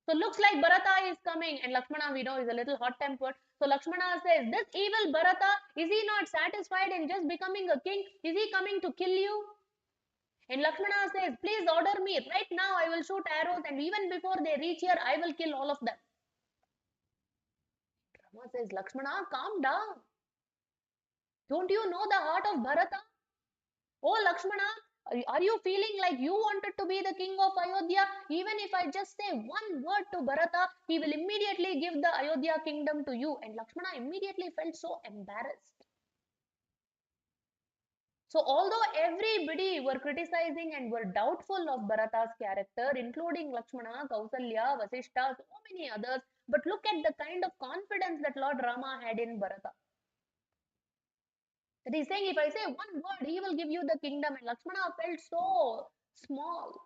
So looks like Bharata is coming, and Lakshmana we know is a little hot-tempered. So Lakshmana says, this evil Bharata, is he not satisfied in just becoming a king? Is he coming to kill you? And Lakshmana says, please order me. Right now I will shoot arrows, and even before they reach here, I will kill all of them. Rama says, Lakshmana, calm down. Don't you know the heart of Bharata? Oh Lakshmana, are you feeling like you wanted to be the king of Ayodhya? Even if I just say one word to Bharata, he will immediately give the Ayodhya kingdom to you. And Lakshmana immediately felt so embarrassed. So although everybody were criticizing and were doubtful of Bharata's character, including Lakshmana, Kausalya, Vasishta, so many others, but look at the kind of confidence that Lord Rama had in Bharata. That he's saying, if I say one word, he will give you the kingdom. And Lakshmana felt so small.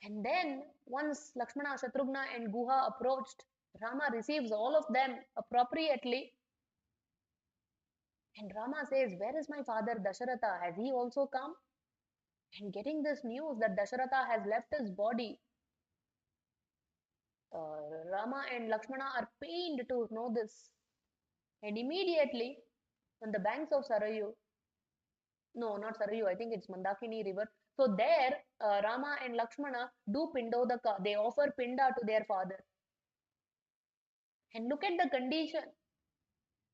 And then, once Lakshmana, Shatrughna, and Guha approached, Rama receives all of them appropriately. And Rama says, where is my father Dasharatha? Has he also come? And getting this news that Dasharatha has left his body, Rama and Lakshmana are pained to know this. And immediately, on the banks of Sarayu, no, not Sarayu, I think it's Mandakini river. So there, Rama and Lakshmana do Pindodaka. They offer Pinda to their father. And look at the condition.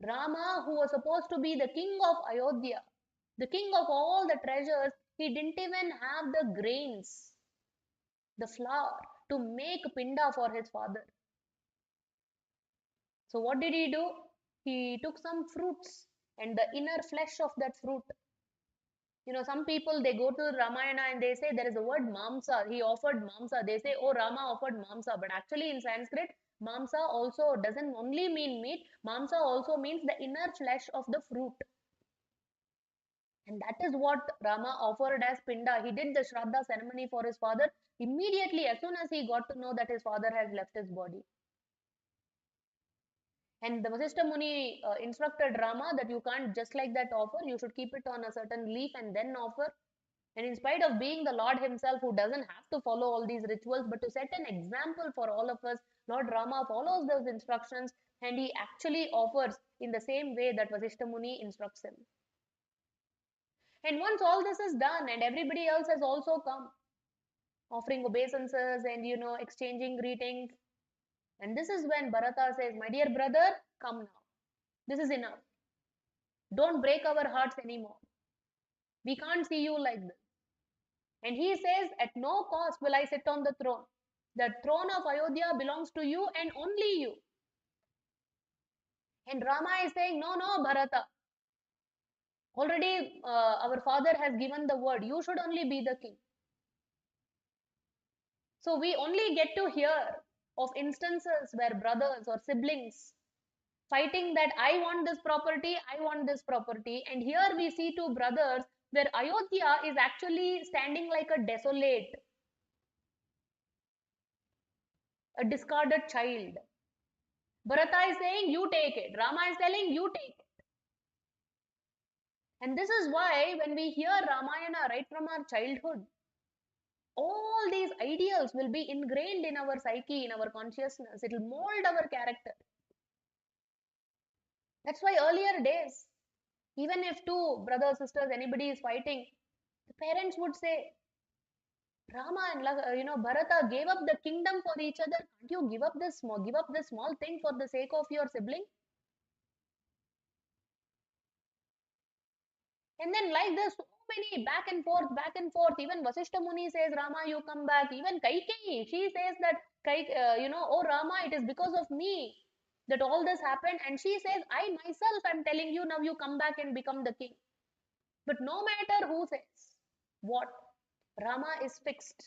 Rama, who was supposed to be the king of Ayodhya, the king of all the treasures, he didn't even have the grains, the flour, to make Pinda for his father. So what did he do? He took some fruits and the inner flesh of that fruit. You know, some people, they go to Ramayana and they say there is a word mamsa. He offered mamsa. They say, oh, Rama offered mamsa. But actually in Sanskrit, mamsa also doesn't only mean meat. Mamsa also means the inner flesh of the fruit. And that is what Rama offered as Pinda. He did the Shraddha ceremony for his father immediately as soon as he got to know that his father has left his body. And the Vasishtha Muni instructed Rama that you can't just like that offer, you should keep it on a certain leaf and then offer. And in spite of being the Lord himself who doesn't have to follow all these rituals, but to set an example for all of us, Lord Rama follows those instructions and he actually offers in the same way that Vasishtha Muni instructs him. And once all this is done and everybody else has also come, offering obeisances and exchanging greetings, and this is when Bharata says, my dear brother, come now. This is enough. Don't break our hearts anymore. We can't see you like this. And he says, at no cost will I sit on the throne. The throne of Ayodhya belongs to you and only you. And Rama is saying, no, no, Bharata. Already our father has given the word. You should only be the king. So we only get to hear of instances where brothers or siblings fighting that I want this property, I want this property. And here we see two brothers where Ayodhya is actually standing like a desolate, a discarded child. Bharata is saying, you take it. Rama is telling, you take it. And this is why when we hear Ramayana right from our childhood, all these ideals will be ingrained in our psyche, in our consciousness. It will mold our character. That's why earlier days, even if two brothers, sisters, anybody is fighting, The parents would say, Rama and Bharata gave up the kingdom for each other. Can't you give up this small thing for the sake of your sibling? And then like this, so many back and forth, back and forth. Even Vasishta Muni says, Rama, you come back. Even Kaikeyi, she says that, oh Rama, it is because of me that all this happened. And she says, I myself am telling you now, you come back and become the king. But no matter who says what, Rama is fixed.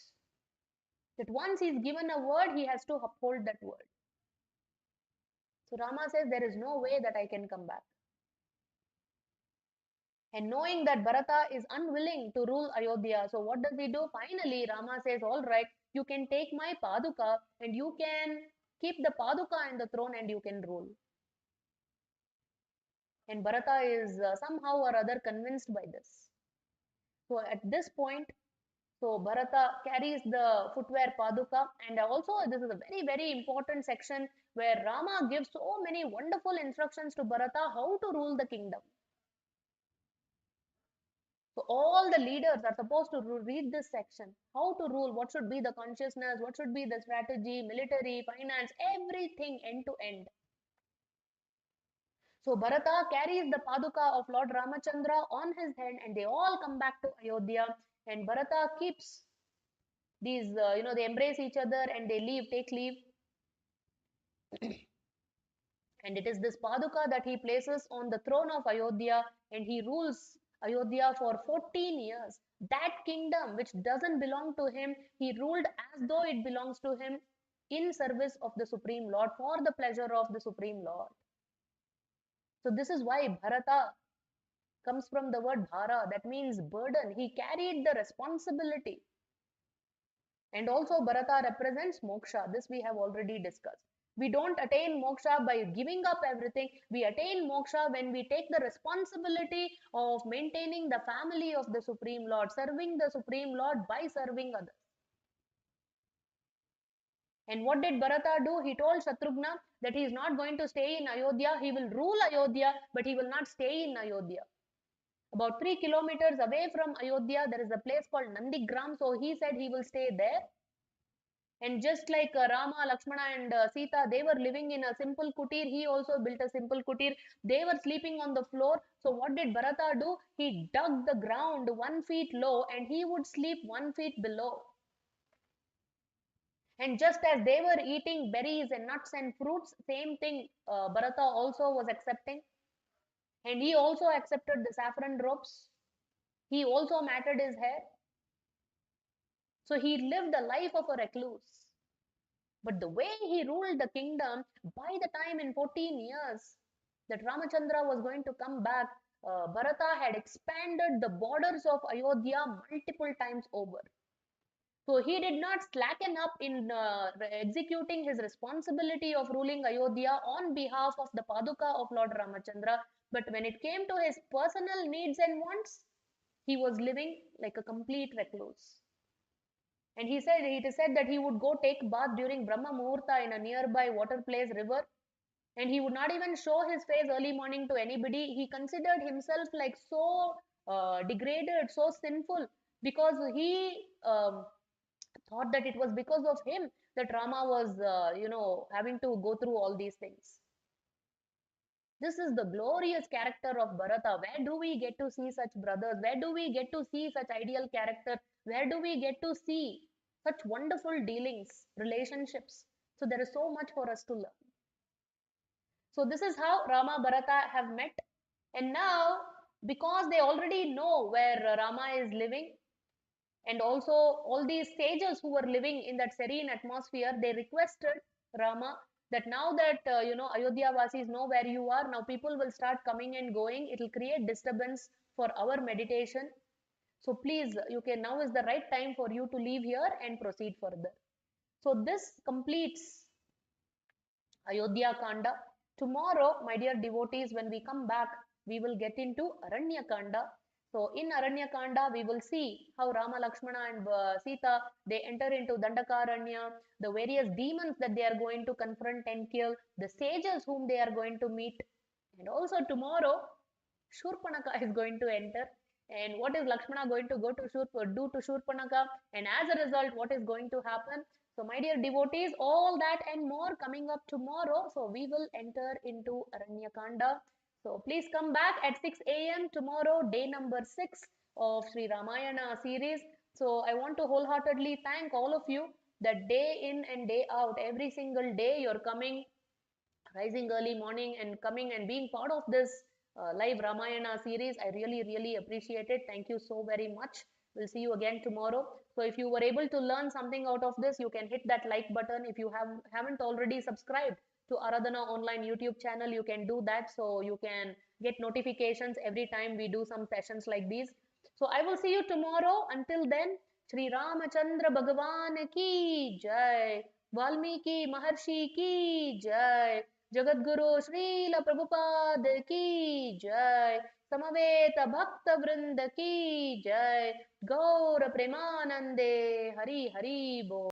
That once he's given a word, he has to uphold that word. So Rama says, there is no way that I can come back. And knowing that Bharata is unwilling to rule Ayodhya, so what does he do? Finally, Rama says, all right, you can take my Paduka and you can keep the Paduka in the throne and you can rule. And Bharata is somehow or other convinced by this. So at this point, so Bharata carries the footwear Paduka, and also this is a very, very important section where Rama gives so many wonderful instructions to Bharata how to rule the kingdom. So all the leaders are supposed to read this section. How to rule, what should be the consciousness, what should be the strategy, military, finance, everything end to end. So Bharata carries the Paduka of Lord Ramachandra on his head and they all come back to Ayodhya, and Bharata keeps these, they embrace each other and they take leave. And it is this Paduka that he places on the throne of Ayodhya and he rules Ayodhya for 14 years. That kingdom which doesn't belong to him, he ruled as though it belongs to him in service of the Supreme Lord, for the pleasure of the Supreme Lord. So this is why Bharata comes from the word Bhara, that means burden. He carried the responsibility. And also Bharata represents moksha. This we have already discussed. We don't attain moksha by giving up everything. We attain moksha when we take the responsibility of maintaining the family of the Supreme Lord, serving the Supreme Lord by serving others. And what did Bharata do? He told Shatrughna that he is not going to stay in Ayodhya. He will rule Ayodhya, but he will not stay in Ayodhya. About 3 kilometers away from Ayodhya, there is a place called Nandigram. So he said he will stay there. And just like Rama, Lakshmana and Sita, they were living in a simple kutir. He also built a simple kutir. They were sleeping on the floor. So what did Bharata do? He dug the ground 1 feet low and he would sleep 1 feet below. And just as they were eating berries and nuts and fruits, same thing Bharata also was accepting. And he also accepted the saffron robes. He also matted his hair. So he lived a life of a recluse. But the way he ruled the kingdom, by the time in 14 years that Ramachandra was going to come back, Bharata had expanded the borders of Ayodhya multiple times over. So he did not slacken up in executing his responsibility of ruling Ayodhya on behalf of the Paduka of Lord Ramachandra. But when it came to his personal needs and wants, he was living like a complete recluse. And it is said that he would go take bath during Brahma Muhurta in a nearby water place river. And he would not even show his face early morning to anybody. He considered himself like so degraded, so sinful, because he thought that it was because of him that Rama was, having to go through all these things. This is the glorious character of Bharata. Where do we get to see such brothers? Where do we get to see such ideal character? Where do we get to see such wonderful dealings, relationships? So there is so much for us to learn. So this is how Rama Bharata have met. And now, because they already know where Rama is living, and also all these sages who were living in that serene atmosphere, they requested Rama that now that Ayodhya Vasis know where you are, now people will start coming and going. It will create disturbance for our meditation. So please, now is the right time for you to leave here and proceed further. So this completes Ayodhya Kanda. Tomorrow, my dear devotees, when we come back, we will get into Aranya Kanda. So in Aranya Kanda, we will see how Rama, Lakshmana and Sita, they enter into Dandakaranya, the various demons that they are going to confront and kill, the sages whom they are going to meet. And also tomorrow, Shurpanaka is going to enter. And what is Lakshmana going to go to do to Shurpanaka? And as a result, what is going to happen? So, my dear devotees, all that and more coming up tomorrow. So, we will enter into Aranyakanda. So, please come back at 6 a.m. tomorrow, day number 6 of Sri Ramayana series. So, I want to wholeheartedly thank all of you that day in and day out, every single day, you're coming, rising early morning and coming and being part of this live Ramayana series. I really, really appreciate it. Thank you so very much. We'll see you again tomorrow. So if you were able to learn something out of this, you can hit that like button. If you haven't already subscribed to Aradhana online YouTube channel, you can do that so you can get notifications every time we do some sessions like these. So I will see you tomorrow. Until then, Sri Ramachandra Bhagavan ki jai. Valmiki Maharshi ki jai. Jagadguru Srila Prabhupada ki jai. Samaveta Bhakta Vrinda ki jai. Gaura Premanande Hari Hari Bo.